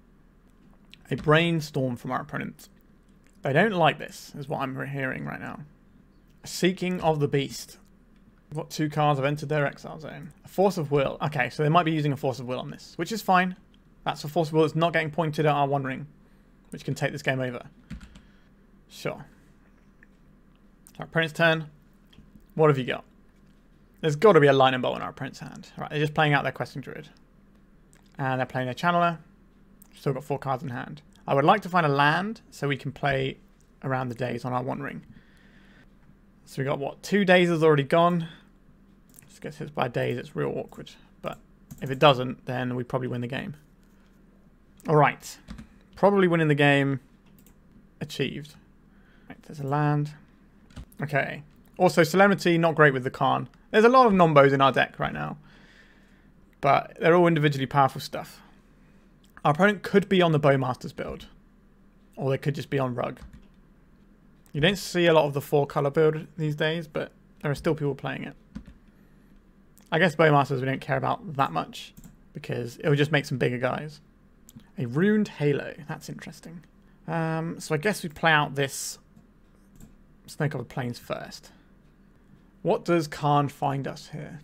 A brainstorm from our opponent. They don't like this, is what I'm hearing right now. A Seeking of the Beast. We've got 2 cards have entered their exile zone. A Force of Will. Okay, so they might be using a Force of Will on this, which is fine. That's a Force of Will that's not getting pointed at our One Ring, which can take this game over. Sure. Our opponent's turn. What have you got? There's got to be a lightning bolt in our opponent's hand. Right, they're just playing out their Questing Druid. And they're playing their Channeler. Still got 4 cards in hand. I would like to find a land so we can play around the days on our One Ring. So we got what? 2 days has already gone. Just gets hit by days, it's real awkward. But if it doesn't, then we probably win the game. Alright. Probably winning the game achieved. Right, there's a land. Okay. Also, Solemnity, not great with the Karn. There's a lot of nombos in our deck right now. But they're all individually powerful stuff. Our opponent could be on the Bowmaster's build. Or they could just be on Rug. You don't see a lot of the 4-color build these days, but there are still people playing it. I guess Bowmasters we don't care about that much, because it would just make some bigger guys. A Runed Halo, that's interesting. So I guess we play out this Snake of the Plains first. What does Karn find us here?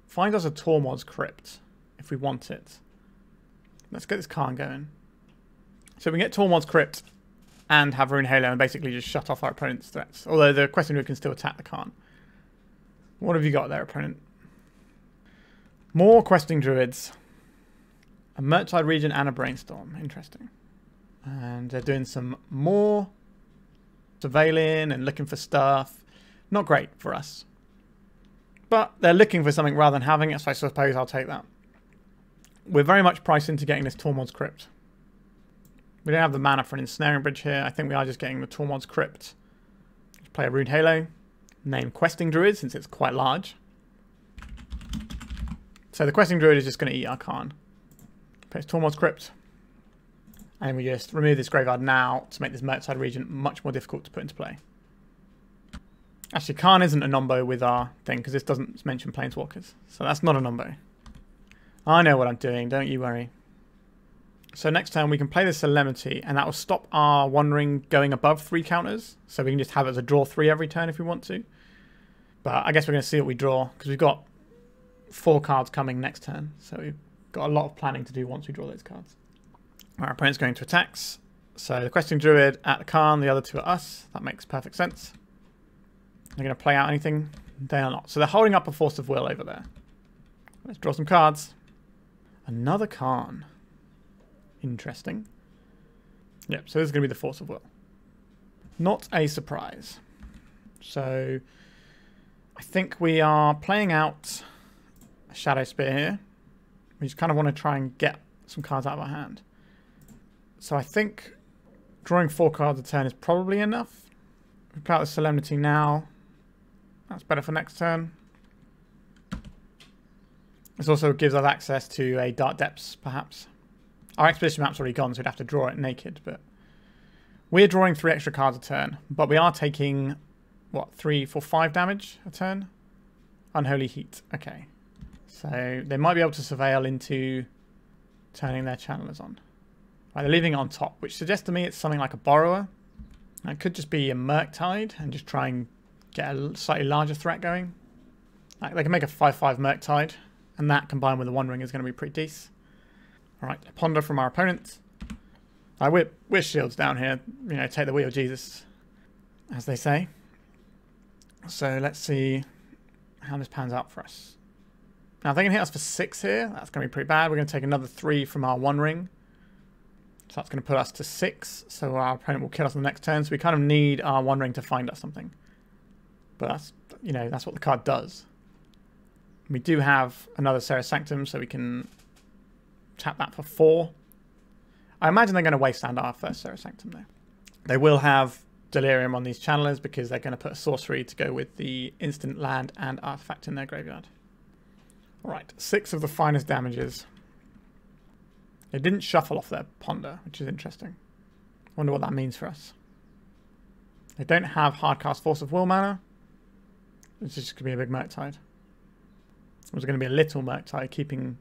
Find us a Tormod's Crypt, if we want it. Let's get this Karn going. So we can get Tormod's Crypt and have Rune Halo and basically just shut off our opponent's threats. Although the Questing Druid can still attack the Karn. What have you got there, opponent? More Questing Druids. A Murktide Region and a Brainstorm. Interesting. And they're doing some more surveilling and looking for stuff. Not great for us. But they're looking for something rather than having it, so I suppose I'll take that. We're very much priced into getting this Tormod's Crypt. We don't have the mana for an Ensnaring Bridge here. I think we are just getting the Tormod's Crypt. Let's play a Rune Halo. Name Questing Druid, since it's quite large. So the Questing Druid is just going to eat our Karn. Play Tormod's Crypt. And we just remove this graveyard now to make this Murktide region much more difficult to put into play. Actually, Karn isn't a nombo with our thing, because this doesn't mention Planeswalkers. So that's not a nombo. I know what I'm doing, don't you worry. So next turn we can play the Solemnity, and that will stop our One Ring going above 3 counters. So we can just have it as a draw 3 every turn if we want to. But I guess we're going to see what we draw, because we've got 4 cards coming next turn. So we've got a lot of planning to do once we draw those cards. Our opponent's going to attacks. So the Questing Druid at the Karn, the other 2 are us. That makes perfect sense. They're going to play out anything? They are not. So they're holding up a Force of Will over there. Let's draw some cards. Another Karn. Interesting. Yep, so this is going to be the Force of Will. Not a surprise. So I think we are playing out a Shadowspear here. We just kind of want to try and get some cards out of our hand. So I think drawing 4 cards a turn is probably enough. We play out the Solemnity now. That's better for next turn. This also gives us access to a Dark Depths, perhaps. Our Expedition map's already gone, so we'd have to draw it naked, but we're drawing 3 extra cards a turn, but we are taking, what, 3, 4, 5 damage a turn? Unholy Heat. Okay. So they might be able to surveil into turning their channelers on. Right, they're leaving it on top, which suggests to me it's something like a Borrower. It could just be a Murktide and just try and get a slightly larger threat going. Like they can make a 5/5 Murktide, and that combined with the One Ring is going to be pretty decent. Alright, a Ponder from our opponent. We're shields down here. You know, take the wheel, Jesus, as they say. So let's see how this pans out for us. Now, if they can hit us for 6 here, that's going to be pretty bad. We're going to take another 3 from our One Ring. So that's going to put us to 6. So our opponent will kill us on the next turn. So we kind of need our One Ring to find us something. But that's, you know, that's what the card does. We do have another Serra Sanctum, so we can tap that for 4. I imagine they're going to wasteland our first Serra Sanctum though. They will have Delirium on these channelers because they're going to put a sorcery to go with the instant land and artifact in their graveyard. Alright, 6 of the finest damages. They didn't shuffle off their Ponder, which is interesting. I wonder what that means for us. They don't have hardcast Force of Will mana. It's just going to be a big Murktide. It was going to be a little Murktide keeping...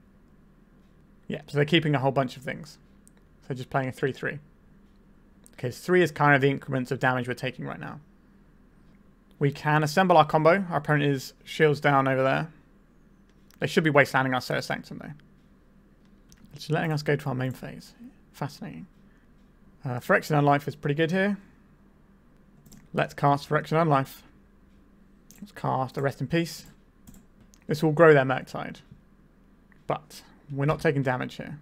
Yeah, so they're keeping a whole bunch of things. So just playing a 3/3. Because 3 is kind of the increments of damage we're taking right now. We can assemble our combo. Our opponent is shields down over there. They should be wastelanding our Serra Sanctum though. It's letting us go to our main phase. Fascinating. Phyrexian Unlife is pretty good here. Let's cast Phyrexian Unlife. Let's cast a Rest in Peace. This will grow their Murktide. But we're not taking damage here.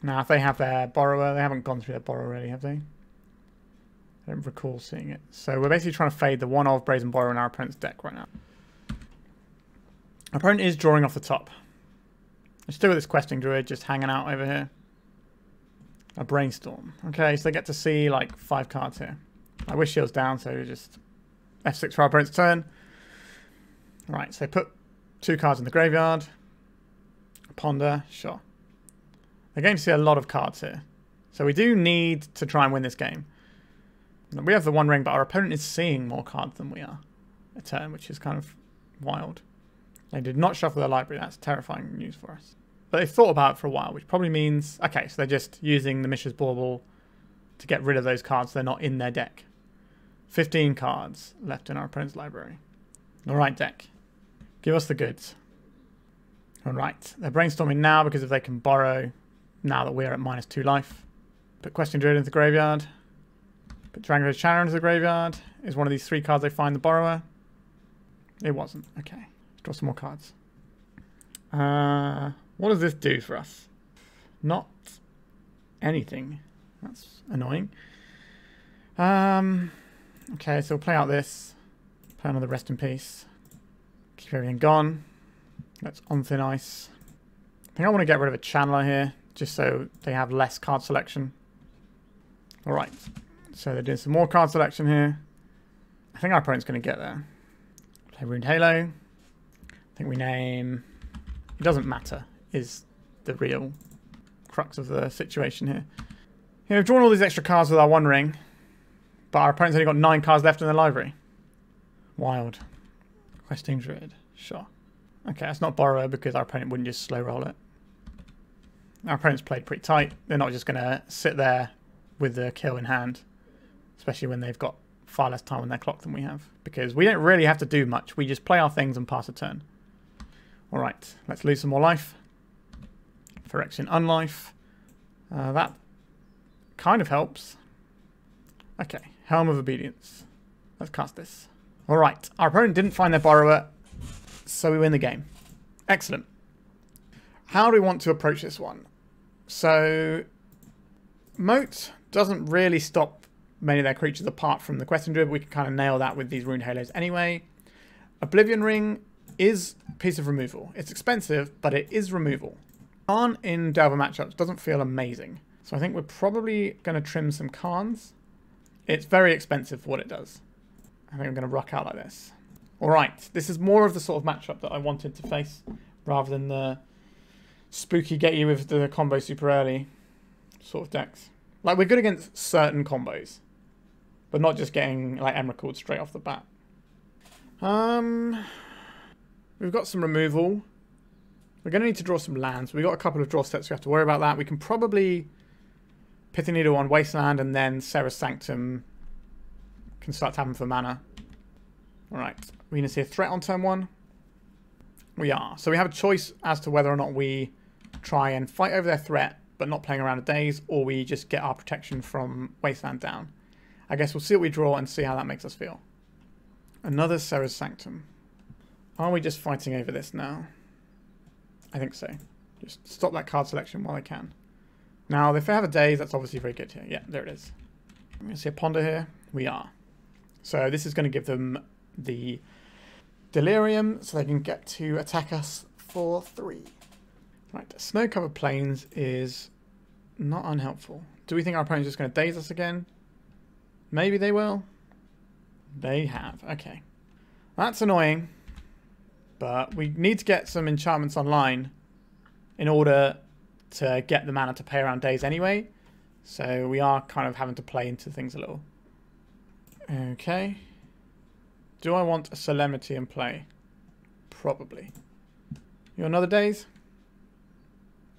Now, if they have their Borrower, they haven't gone through their Borrower already, have they? I don't recall seeing it. So we're basically trying to fade the 1 of Brazen Borrower in our opponent's deck right now. Our opponent is drawing off the top. Let's do with this Questing Druid just hanging out over here. A Brainstorm. Okay, so they get to see like 5 cards here. I wish shield's down, so just F6 for our opponent's turn. Right, so put 2 cards in the graveyard. Ponder, sure. They're going to see a lot of cards here. So we do need to try and win this game. We have the One Ring, but our opponent is seeing more cards than we are a turn, which is kind of wild. They did not shuffle their library. That's terrifying news for us. But they thought about it for a while, which probably means... Okay, so they're just using the Mishra's Bauble to get rid of those cards. They're not in their deck. 15 cards left in our opponent's library. Alright, deck. Give us the goods. Alright, they're brainstorming now because if they can borrow now that we're at -2 life. Put Questing Druid into the graveyard. Put Dragon's Channel into the graveyard. Is one of these 3 cards they find the Borrower? It wasn't. Okay. Let's draw some more cards. What does this do for us? Not anything. That's annoying. Okay, so we'll play out this. Play another Rest in Peace. Keep everything gone. Let's on thin ice. I think I want to get rid of a Channeler here, just so they have less card selection. Alright, so they're doing some more card selection here. I think our opponent's going to get there. Play Ruined Halo. I think we name... It doesn't matter, is the real crux of the situation here. Yeah, we've drawn all these extra cards with our One Ring, but our opponent's only got 9 cards left in their library. Wild. Questing Druid, sure. Okay, that's not Borrower because our opponent wouldn't just slow roll it. Our opponent's played pretty tight. They're not just going to sit there with the kill in hand, especially when they've got far less time on their clock than we have, because we don't really have to do much. We just play our things and pass a turn. All right, let's lose some more life. Phyrexian Unlife. That kind of helps. Okay, Helm of Obedience. Let's cast this. All right, our opponent didn't find their borrower, so we win the game. Excellent. How do we want to approach this one? So, Moat doesn't really stop many of their creatures apart from the Question Druid. We can kind of nail that with these Rune Halos anyway. Oblivion Ring is a piece of removal. It's expensive, but it is removal. Karn in Delver matchups doesn't feel amazing. So I think we're probably going to trim some Karns. It's very expensive for what it does. I think I'm going to rock out like this. Alright, this is more of the sort of matchup that I wanted to face, rather than the spooky get you with the combo super early sort of decks. Like, we're good against certain combos, but not just getting like Emerald straight off the bat. We've got some removal. We're going to need to draw some lands. We've got a couple of draw sets, we have to worry about that. We can probably Pithing Needle on Wasteland, and then Serra's Sanctum can start tapping for mana. Alright, we're going to see a threat on turn 1. We are. So we have a choice as to whether or not we try and fight over their threat, but not playing around a daze, or we just get our protection from Wasteland down. I guess we'll see what we draw and see how that makes us feel. Another Serra's Sanctum. Are we just fighting over this now? I think so. Just stop that card selection while I can. Now, if they have a daze, that's obviously very good here. Yeah, there it is. I'm going to see a Ponder here. We are. So this is going to give them the Delirium, so they can get to attack us for 3. Right, Snow-Covered Plains is not unhelpful. Do we think our opponent's just going to daze us again? Maybe they will. They have. Okay. That's annoying. But we need to get some enchantments online in order to get the mana to pay around days anyway. So we are kind of having to play into things a little. Okay. Do I want a Solemnity in play? Probably. You another days?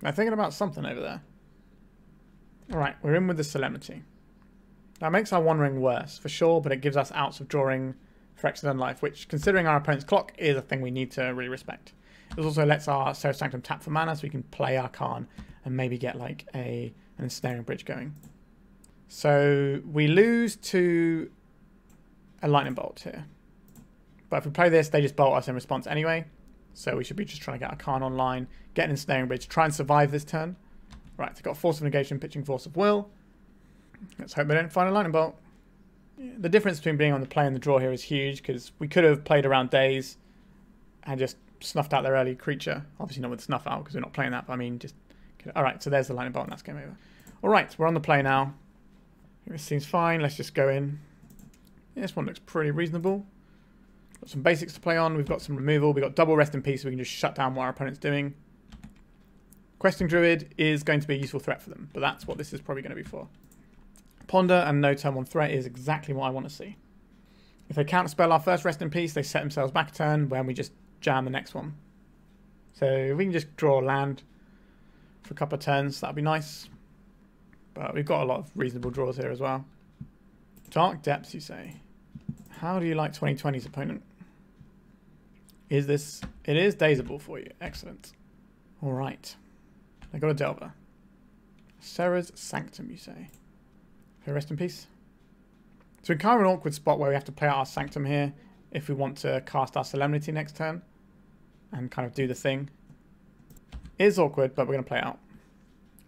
I'm thinking about something over there. Alright, we're in with the Solemnity. That makes our One Ring worse, for sure, but it gives us outs of drawing Phyrexian Unlife, which, considering our opponent's clock, is a thing we need to really respect. It also lets our Serra's Sanctum tap for mana, so we can play our Karn and maybe get like an Ensnaring Bridge going. So we lose to a Lightning Bolt here. But if we play this, they just bolt us in response anyway. So we should be just trying to get our Karn online, get an Ensnaring Bridge, try and survive this turn. Right, they've got Force of Negation, pitching Force of Will. Let's hope they don't find a Lightning Bolt. Yeah, the difference between being on the play and the draw here is huge, because we could have played around days and just snuffed out their early creature. Obviously not with Snuff Out, because we're not playing that, but I mean, just... Alright, so there's the Lightning Bolt, and that's game over. Alright, we're on the play now. This seems fine, let's just go in. Yeah, this one looks pretty reasonable. Got some basics to play on, we've got some removal, we've got double Rest in Peace, so we can just shut down what our opponent's doing. Questing Druid is going to be a useful threat for them, but that's what this is probably going to be for. Ponder and no turn 1 threat is exactly what I want to see. If they counterspell our first Rest in Peace, they set themselves back a turn when we just jam the next one. So if we can just draw a land for a couple of turns, that'd be nice. But we've got a lot of reasonable draws here as well. Dark Depths, you say? How do you like 2020's opponent? Is this... It is dazable for you. Excellent. Alright. I got a Delver. Serra's Sanctum, you say? Okay, Rest in Peace. So we're kind of an awkward spot where we have to play out our Sanctum here if we want to cast our Solemnity next turn and kind of do the thing. It is awkward, but we're going to play it out.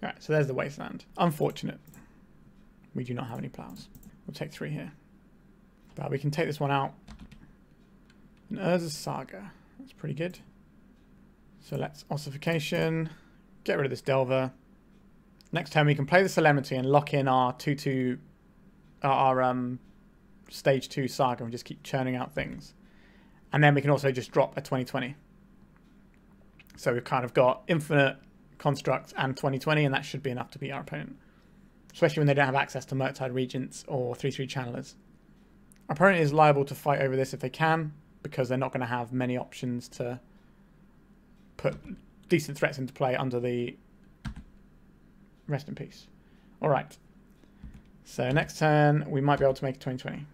Alright, so there's the Wasteland. Unfortunate. We do not have any plows. We'll take 3 here. But we can take this one out. And Urza's Saga. That's pretty good. So let's Ossification. Get rid of this Delver. Next turn we can play the Solemnity and lock in our 2-2... Our stage 2 Saga and just keep churning out things. And then we can also just drop a 2020. So we've kind of got infinite constructs and 2020, and that should be enough to beat our opponent. Especially when they don't have access to Murktide Regents or 3-3 Channelers. Our opponent is liable to fight over this if they can, because they're not going to have many options to put decent threats into play under the Rest in peace. All right. So next turn, we might be able to make a 20/20.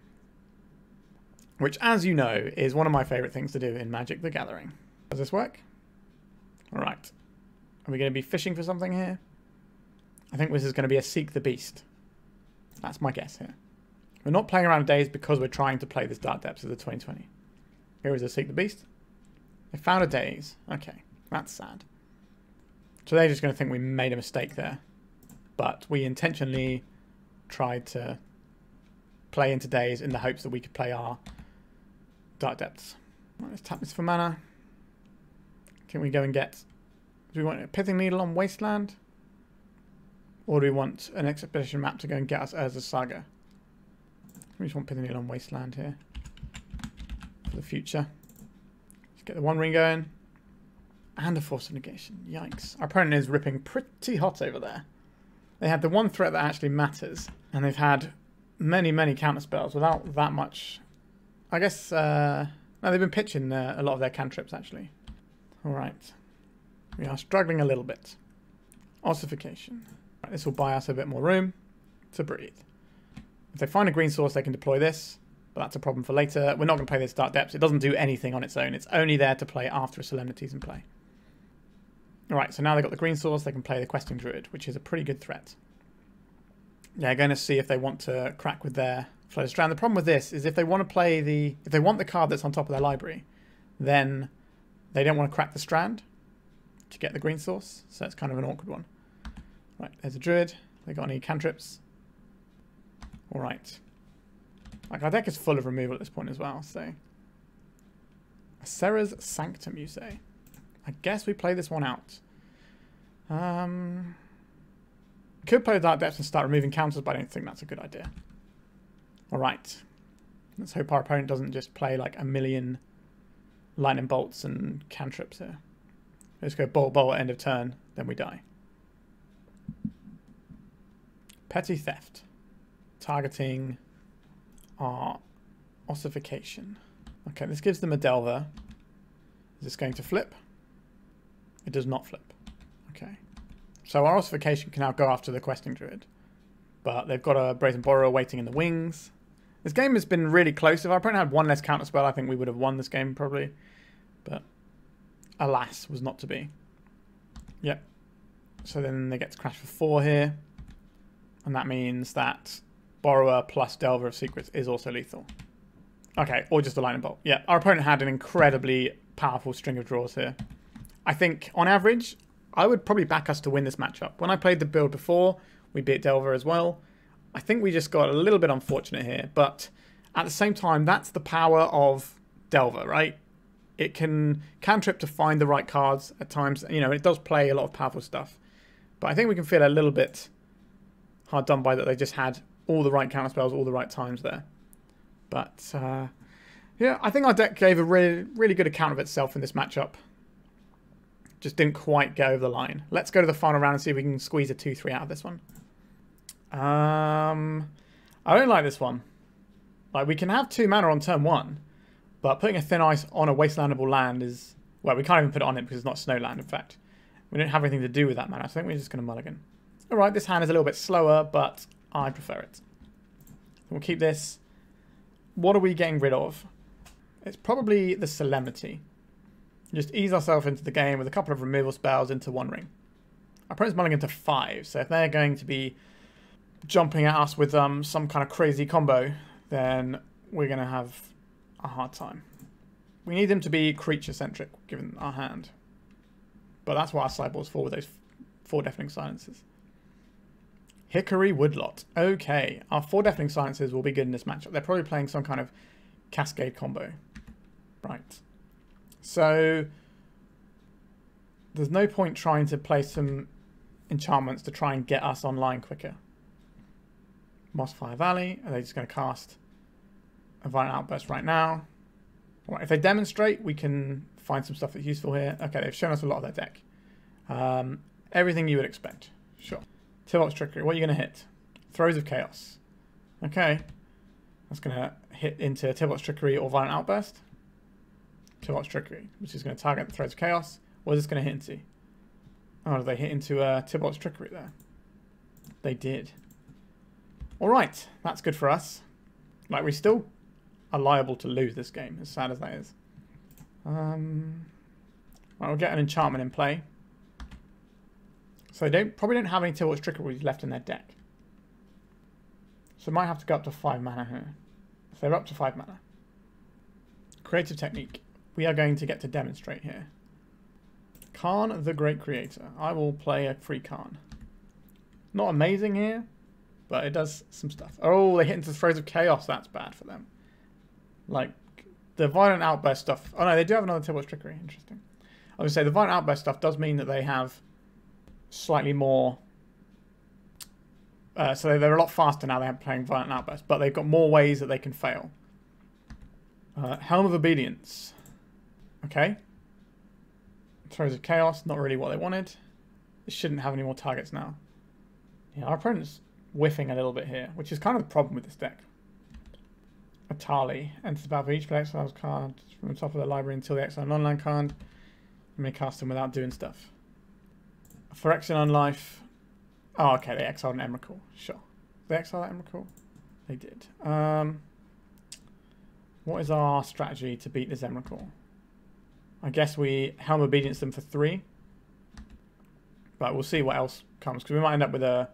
Which, as you know, is one of my favourite things to do in Magic the Gathering. Does this work? All right. Are we going to be fishing for something here? I think this is going to be a Seek the Beast. That's my guess here. We're not playing around days because we're trying to play this Dark Depths of the 20/20. Here is a Seek the Beast. They found a daze. Okay, that's sad. So they're just going to think we made a mistake there. But we intentionally tried to play into days in the hopes that we could play our Dark Depths. Right, let's tap this for mana. Can we go and get... Do we want a Pithing Needle on Wasteland? Or do we want an expedition map to go and get us Urza's Saga? We just want Pithing Needle on Wasteland here. For the future. Let's get the One Ring going. And a Force of Negation. Yikes. Our opponent is ripping pretty hot over there. They had the one threat that actually matters. And they've had many, many counterspells without that much. I guess... no, they've been pitching a lot of their cantrips, actually. Alright. We are struggling a little bit. Ossification. Right, this will buy us a bit more room to breathe. If they find a green source, they can deploy this. But that's a problem for later. We're not going to play this Dark Depths. It doesn't do anything on its own. It's only there to play after a Solemnity's in play. Alright, so now they've got the green source. They can play the Questing Druid, which is a pretty good threat. Yeah, going to see if they want to crack with their Flow Strand. The problem with this is if they want to play the... If they want the card that's on top of their library, then they don't want to crack the Strand to get the green source. So it's kind of an awkward one. Right, there's a Druid. They got any cantrips? Alright. Like, our deck is full of removal at this point as well, so... Serra's Sanctum, you say? I guess we play this one out. Could play the Dark Depths and start removing counters, but I don't think that's a good idea. Alright. Let's hope our opponent doesn't just play like a million lightning bolts and cantrips here. Let's go bolt at end of turn, then we die. Petty Theft. Targeting our Ossification. Okay, this gives them a Delver. Is this going to flip? It does not flip. Okay. So our Ossification can now go after the Questing Druid. But they've got a Brazen Borrower waiting in the wings. This game has been really close. If our opponent had one less counterspell, I think we would have won this game probably. But alas, was not to be. Yep. So then they get to crash for 4 here. And that means that Borrower plus Delver of Secrets is also lethal. Okay, or just a Lightning Bolt. Yeah, our opponent had an incredibly powerful string of draws here. I think, on average, I would probably back us to win this matchup. When I played the build before, we beat Delver as well. I think we just got a little bit unfortunate here. But at the same time, that's the power of Delver, right? It can cantrip to find the right cards at times. You know, it does play a lot of powerful stuff. But I think we can feel a little bit hard done by that they just had all the right counterspells all the right times there. But, yeah, I think our deck gave a really good account of itself in this matchup. Just didn't quite go over the line. Let's go to the final round and see if we can squeeze a 2-3 out of this one. I don't like this one. Like, we can have 2 mana on turn 1, but putting a Thin Ice on a wastelandable land is... Well, we can't even put it on it because it's not Snowland, in fact. We don't have anything to do with that mana, so I think we're just going to mulligan. Alright, this hand is a little bit slower, but I prefer it. We'll keep this. What are we getting rid of? It's probably the Solemnity. Just ease ourselves into the game with a couple of removal spells into One Ring. Our opponent's mulling into 5, so if they're going to be jumping at us with some kind of crazy combo, then we're going to have a hard time. We need them to be creature-centric, given our hand. But that's what our sideboard's for, with those 4 Deafening Silences. Hickory Woodlot. Okay, our 4 Deafening Silences will be good in this matchup. They're probably playing some kind of Cascade combo. Right. So, there's no point trying to play some enchantments to try and get us online quicker. Mossfire Valley. Are they just going to cast a Violent Outburst right now? Right, if they demonstrate, we can find some stuff that's useful here. Okay, they've shown us a lot of their deck. Everything you would expect. Sure. Tibok's Trickery. What are you going to hit? Throes of Chaos. Okay. That's going to hit into Tibok's Trickery or Violent Outburst. Tibok's Trickery, which is going to target the Throes of Chaos. What is this going to hit into? Oh, do they hit into Tibok's Trickery there? They did. Alright, that's good for us. Like, we still are liable to lose this game, as sad as that is. Right, we'll get an enchantment in play. So they probably don't have any Tilt's Trickery left in their deck. So might have to go up to 5 mana here. So they're up to 5 mana. Creative technique. We are going to get to demonstrate here. Karn, the Great Creator. I will play a free Karn. Not amazing here, but it does some stuff. Oh, they hit into the Throes of Chaos. That's bad for them. Like, the Violent Outburst stuff. Oh no, they do have another Tilt's Trickery. Interesting. I was going to say, the Violent Outburst stuff does mean that they have slightly more... so they're a lot faster now they're playing Violent Outburst, but they've got more ways that they can fail. Helm of Obedience. Okay. Throes of Chaos, not really what they wanted. It shouldn't have any more targets now. Yeah, our opponent's whiffing a little bit here, which is kind of the problem with this deck. Atali enters the battle for each player exiles card from the top of the library until the exile non-land card. You may cast them without doing stuff. Phyrexian Unlife. Oh, okay, they exiled an Emrakul. Sure. They exiled an Emrakul? They did. What is our strategy to beat this Emrakul? I guess we Helm Obedience them for 3. But we'll see what else comes, because we might end up with a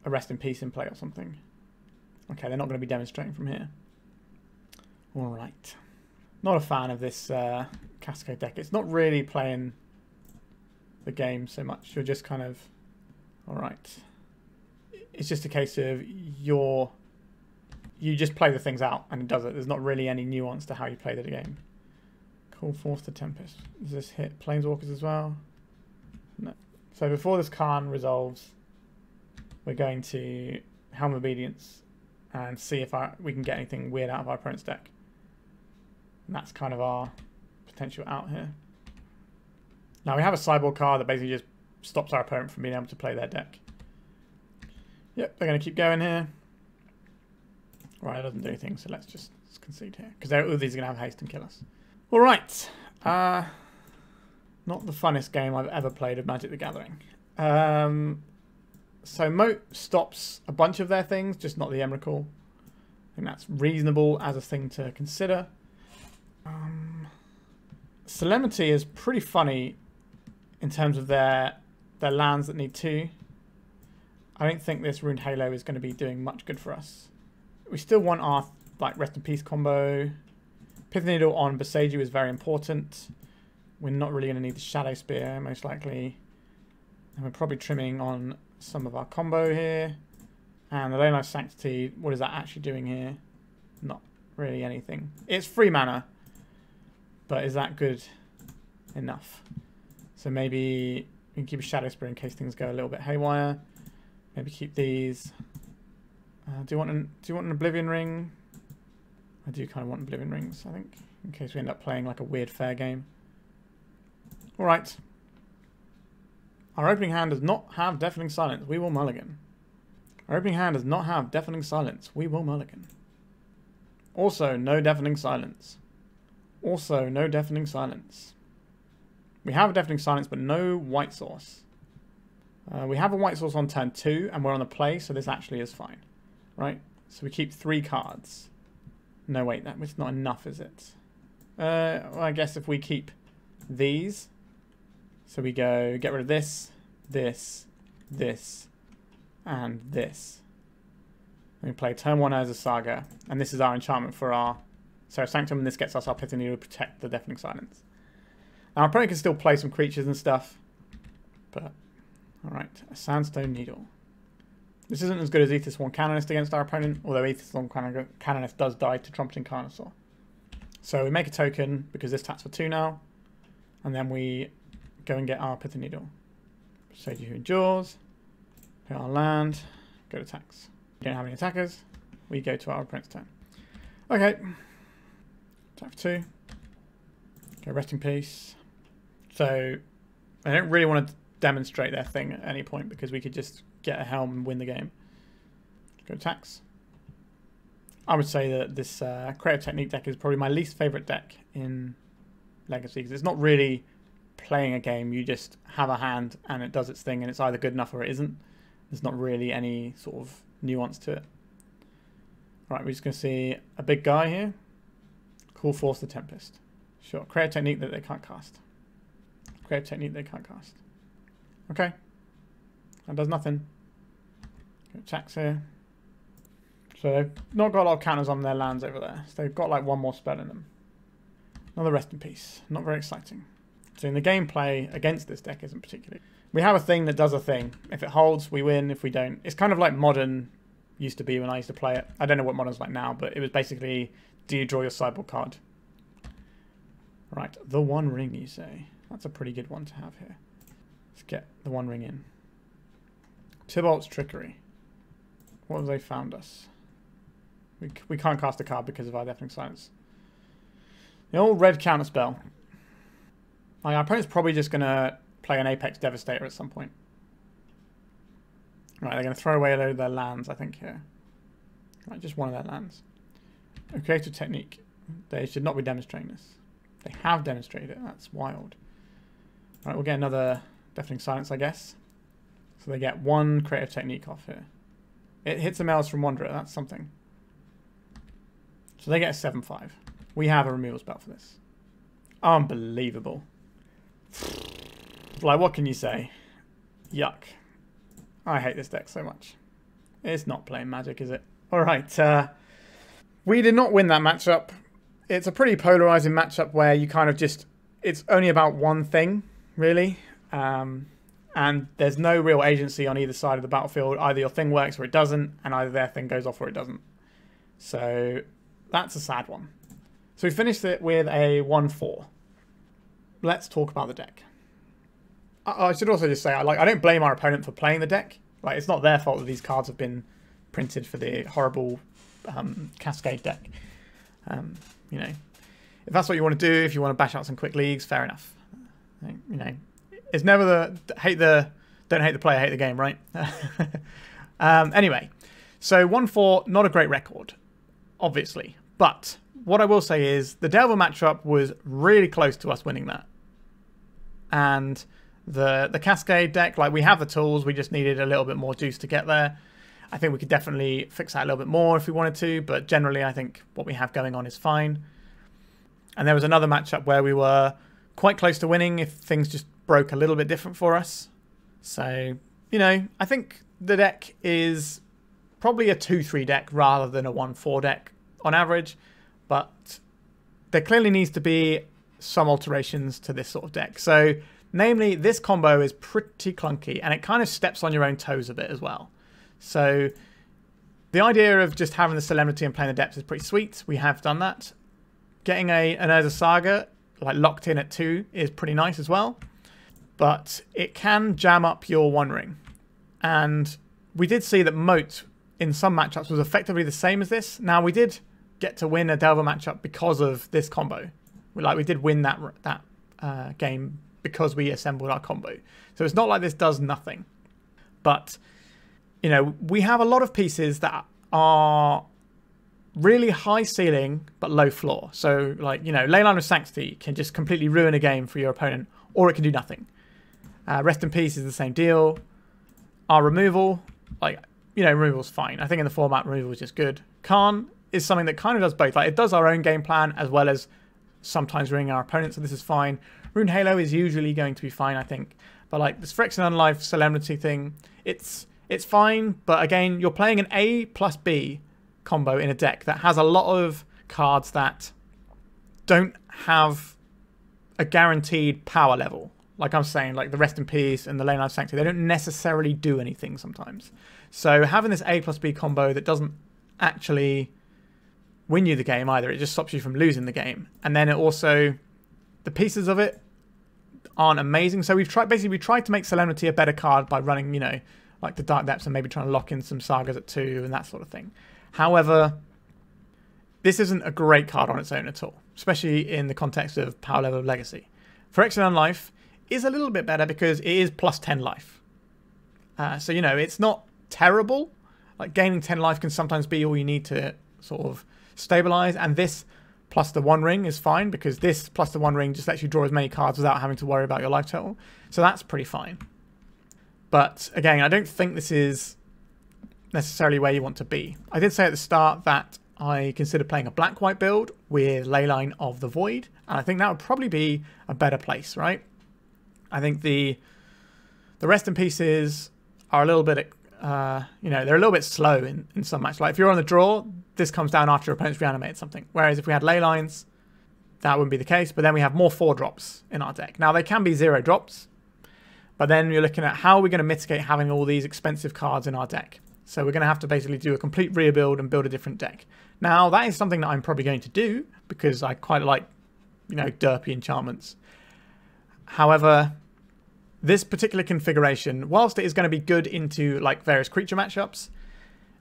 Rest in Peace in play or something. Okay, they're not going to be demonstrating from here. Alright. Not a fan of this Cascade deck. It's not really playing the game so much. You're just kind of... Alright. It's just a case of you just play the things out and it does it. There's not really any nuance to how you play the game. Call forth the Tempest. Does this hit Planeswalkers as well? No. So before this Karn resolves, we're going to Helm Obedience and see if we can get anything weird out of our opponent's deck. And that's kind of our potential out here. Now we have a sideboard card that basically just stops our opponent from being able to play their deck. Yep, they're going to keep going here. Right, it doesn't do anything, so let's concede here. Because all these are going to have haste and kill us. Alright. Not the funnest game I've ever played of Magic the Gathering. So Moat stops a bunch of their things, just not the Emrakul. I think that's reasonable as a thing to consider. Solemnity is pretty funny in terms of their lands that need 2. I don't think this Ruined Halo is going to be doing much good for us. We still want our Rest in Peace combo. Pithing Needle on Boseiju is very important. We're not really going to need the Shadowspear, most likely. And we're probably trimming on some of our combo here. And the Leyline of Sanctity, what is that actually doing here? Not really anything. It's 3 mana. But is that good enough? So maybe we can keep a Shadowspear in case things go a little bit haywire. Maybe keep these. Do you want an Oblivion Ring? I do kind of want Oblivion Rings, I think, in case we end up playing like a weird fair game. Alright. Our opening hand does not have Deafening Silence. We will mulligan. Our opening hand does not have Deafening Silence. We will mulligan. Also, no Deafening Silence. Also, no Deafening Silence. We have a Deafening Silence, but no White Source. We have a White Source on turn 2, and we're on the play, so this actually is fine. Right? So we keep 3 cards. No, wait, that's not enough, is it? Well, I guess if we keep these... So we go, get rid of this, this, this, and this. And we play turn 1 as a Saga, and this is our enchantment for our Serra Sanctum, and this gets us our Pithing Needle to protect the Deafening Silence. Now, our opponent can still play some creatures and stuff, but, alright, a Sandstone Needle. This isn't as good as Aethersworn Canonist against our opponent, although Aethersworn Canonist does die to Trumpeting Carnosaur. So we make a token, because this taps for 2 now, and then we go and get our Pithing Needle. Boseiju who endures, play our land, go to attacks. We don't have any attackers, we go to our opponent's turn. Okay, attack for 2, go Rest in Peace. So I don't really want to demonstrate their thing at any point because we could just get a Helm and win the game. Go attacks. I would say that this Creative Technique deck is probably my least favourite deck in Legacy because it's not really playing a game. You just have a hand and it does its thing and it's either good enough or it isn't. There's not really any sort of nuance to it. Right, we're just going to see a big guy here. Cool Force the Tempest. Sure, create a technique that they can't cast. Create a technique they can't cast. Okay. That does nothing. Attacks here. So they've not got a lot of counters on their lands over there. So they've got like one more spell in them. Another Rest in Peace. Not very exciting. So in the gameplay against this deck isn't particularly. We have a thing that does a thing. If it holds, we win. If we don't, it's kind of like Modern used to be when I used to play it. I don't know what Modern's like now, but it was basically, do you draw your sideboard card? Right, the One Ring, you say? That's a pretty good one to have here. Let's get the One Ring in. Tybalt's Trickery. What have they found us? We can't cast a card because of our Deafening Silence. The old red counter spell. Our opponent's probably just going to play an Apex Devastator at some point. Right, they're going to throw away a load of their lands, I think, here. Right, just one of their lands. Creative Technique. They should not be demonstrating this. They have demonstrated it. That's wild. Right, we'll get another Deafening Silence, I guess. So they get one Creative Technique off here. It hits a Maelstrom Wanderer. That's something. So they get a 7/5. We have a removal spell for this. Unbelievable. Like, what can you say? Yuck. I hate this deck so much. It's not playing Magic, is it? Alright, we did not win that matchup. It's a pretty polarizing matchup where you kind of just... It's only about one thing, really. And there's no real agency on either side of the battlefield. Either your thing works or it doesn't, and either their thing goes off or it doesn't. So that's a sad one. So we finished it with a 1-4. Let's talk about the deck. I should also just say, I don't blame our opponent for playing the deck. Like, it's not their fault that these cards have been printed for the horrible Cascade deck. You know, if that's what you want to do, if you want to bash out some quick leagues, fair enough. You know, it's never don't hate the player, hate the game, right? Anyway, so 1-4, not a great record, obviously. But what I will say is the Delver matchup was really close to us winning that. And the Cascade deck, like, we have the tools, we just needed a little bit more juice to get there. I think we could definitely fix that a little bit more if we wanted to, but generally I think what we have going on is fine. And there was another matchup where we were quite close to winning if things just broke a little bit different for us. So, you know, I think the deck is probably a 2-3 deck rather than a 1-4 deck on average, but there clearly needs to be some alterations to this sort of deck. So, namely, this combo is pretty clunky, and it kind of steps on your own toes a bit as well. So, the idea of just having the Solemnity and playing the depths is pretty sweet. We have done that. Getting an Urza Saga, like, locked in at 2 is pretty nice as well. But it can jam up your One Ring. And we did see that Moat, in some matchups, was effectively the same as this. Now, we did get to win a Delver matchup because of this combo. We did win that game because we assembled our combo. So it's not like this does nothing. But, you know, we have a lot of pieces that are really high ceiling but low floor. So, like, you know, Leyline of Sanctity can just completely ruin a game for your opponent, or it can do nothing. Rest in Peace is the same deal. Our removal, like, you know, removal's fine. I think in the format, removal is just good. Karn is something that kind of does both. Like, it does our own game plan as well as sometimes ruining our opponent, so this is fine. Rune Halo is usually going to be fine, I think. But, like, this Phyrexian Unlife Solemnity thing, it's fine, but again, you're playing an A plus B combo in a deck that has a lot of cards that don't have a guaranteed power level. Like I'm saying, like the Rest in Peace and the Leyline of Sanctity, they don't necessarily do anything sometimes. So having this A plus B combo that doesn't actually win you the game either, it just stops you from losing the game. And then it also, the pieces of it aren't amazing. So we tried to make Solemnity a better card by running, you know, like the Dark Depths and maybe trying to lock in some Sagas at 2 and that sort of thing. However, this isn't a great card on its own at all, especially in the context of power level of Legacy. Phyrexian Unlife is a little bit better because it is plus 10 life. So, you know, it's not terrible. Like, gaining 10 life can sometimes be all you need to sort of stabilize, and this plus the One Ring is fine because this plus the One Ring just lets you draw as many cards without having to worry about your life total. So that's pretty fine. But again, I don't think this is necessarily where you want to be. I did say at the start that I considered playing a black-white build with Leyline of the Void, and I think that would probably be a better place, right? I think the rest in pieces are a little bit, you know, they're a little bit slow in some matches. Like if you're on the draw, this comes down after your opponent's reanimated something. Whereas if we had Leylines, that wouldn't be the case. But then we have more 4-drops in our deck. Now they can be 0-drops, but then you're looking at how are we going to mitigate having all these expensive cards in our deck. So we're going to have to basically do a complete rebuild and build a different deck. Now that is something that I'm probably going to do because I quite like, you know, derpy enchantments. However, this particular configuration, whilst it is going to be good into like various creature matchups,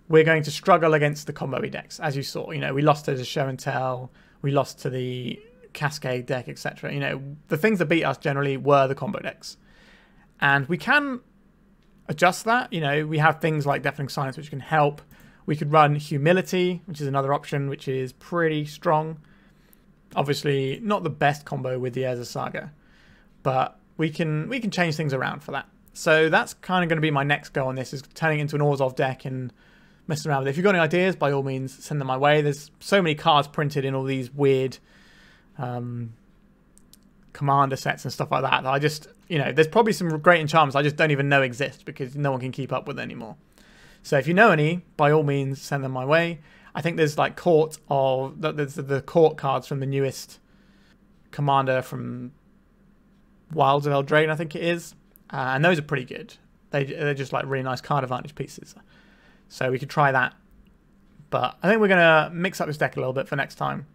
we're going to struggle against the combo decks, as you saw. You know, we lost to the Show and Tell, we lost to the Cascade deck, etc. You know, the things that beat us generally were the combo decks. And we can adjust that. You know, we have things like Deafening Silence, which can help. We could run Humility, which is another option, which is pretty strong. Obviously, not the best combo with the Urza Saga, but we can change things around for that. So that's kind of going to be my next go on this, is turning it into an Orzhov deck and messing around with it. If you've got any ideas, by all means, send them my way. There's so many cards printed in all these weird commander sets and stuff like that, that I just, you know, there's probably some great enchantments I just don't even know exist because no one can keep up with it anymore. So if you know any, by all means, send them my way. I think there's like there's the court cards from the newest commander from Wilds of Eldraine, I think it is. And those are pretty good. They're just like really nice card advantage pieces. So we could try that. But I think we're going to mix up this deck a little bit for next time.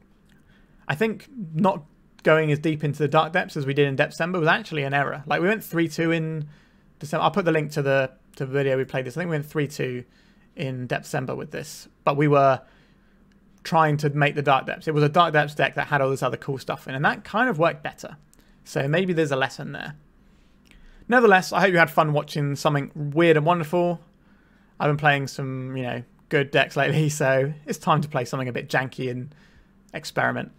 I think not going as deep into the Dark Depths as we did in December was actually an error. Like we went 3-2 in December. I'll put the link to the video we played this. I think we went 3-2 in December with this. But we were trying to make the Dark Depths. It was a Dark Depths deck that had all this other cool stuff in. And that kind of worked better. So maybe there's a lesson there. Nevertheless, I hope you had fun watching something weird and wonderful. I've been playing some, you know, good decks lately, so it's time to play something a bit janky and experiment.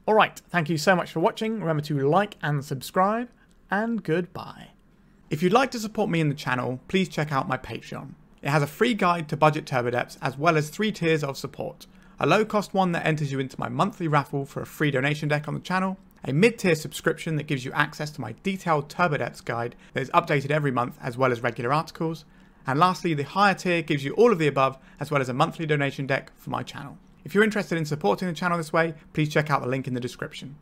Alright, thank you so much for watching. Remember to like and subscribe, and goodbye. If you'd like to support me in the channel, please check out my Patreon. It has a free guide to budget Turbodepths, as well as 3 tiers of support. A low-cost one that enters you into my monthly raffle for a free donation deck on the channel, a mid-tier subscription that gives you access to my detailed Turbodepths guide that is updated every month, as well as regular articles, and lastly, the higher tier gives you all of the above, as well as a monthly donation deck for my channel. If you're interested in supporting the channel this way, please check out the link in the description.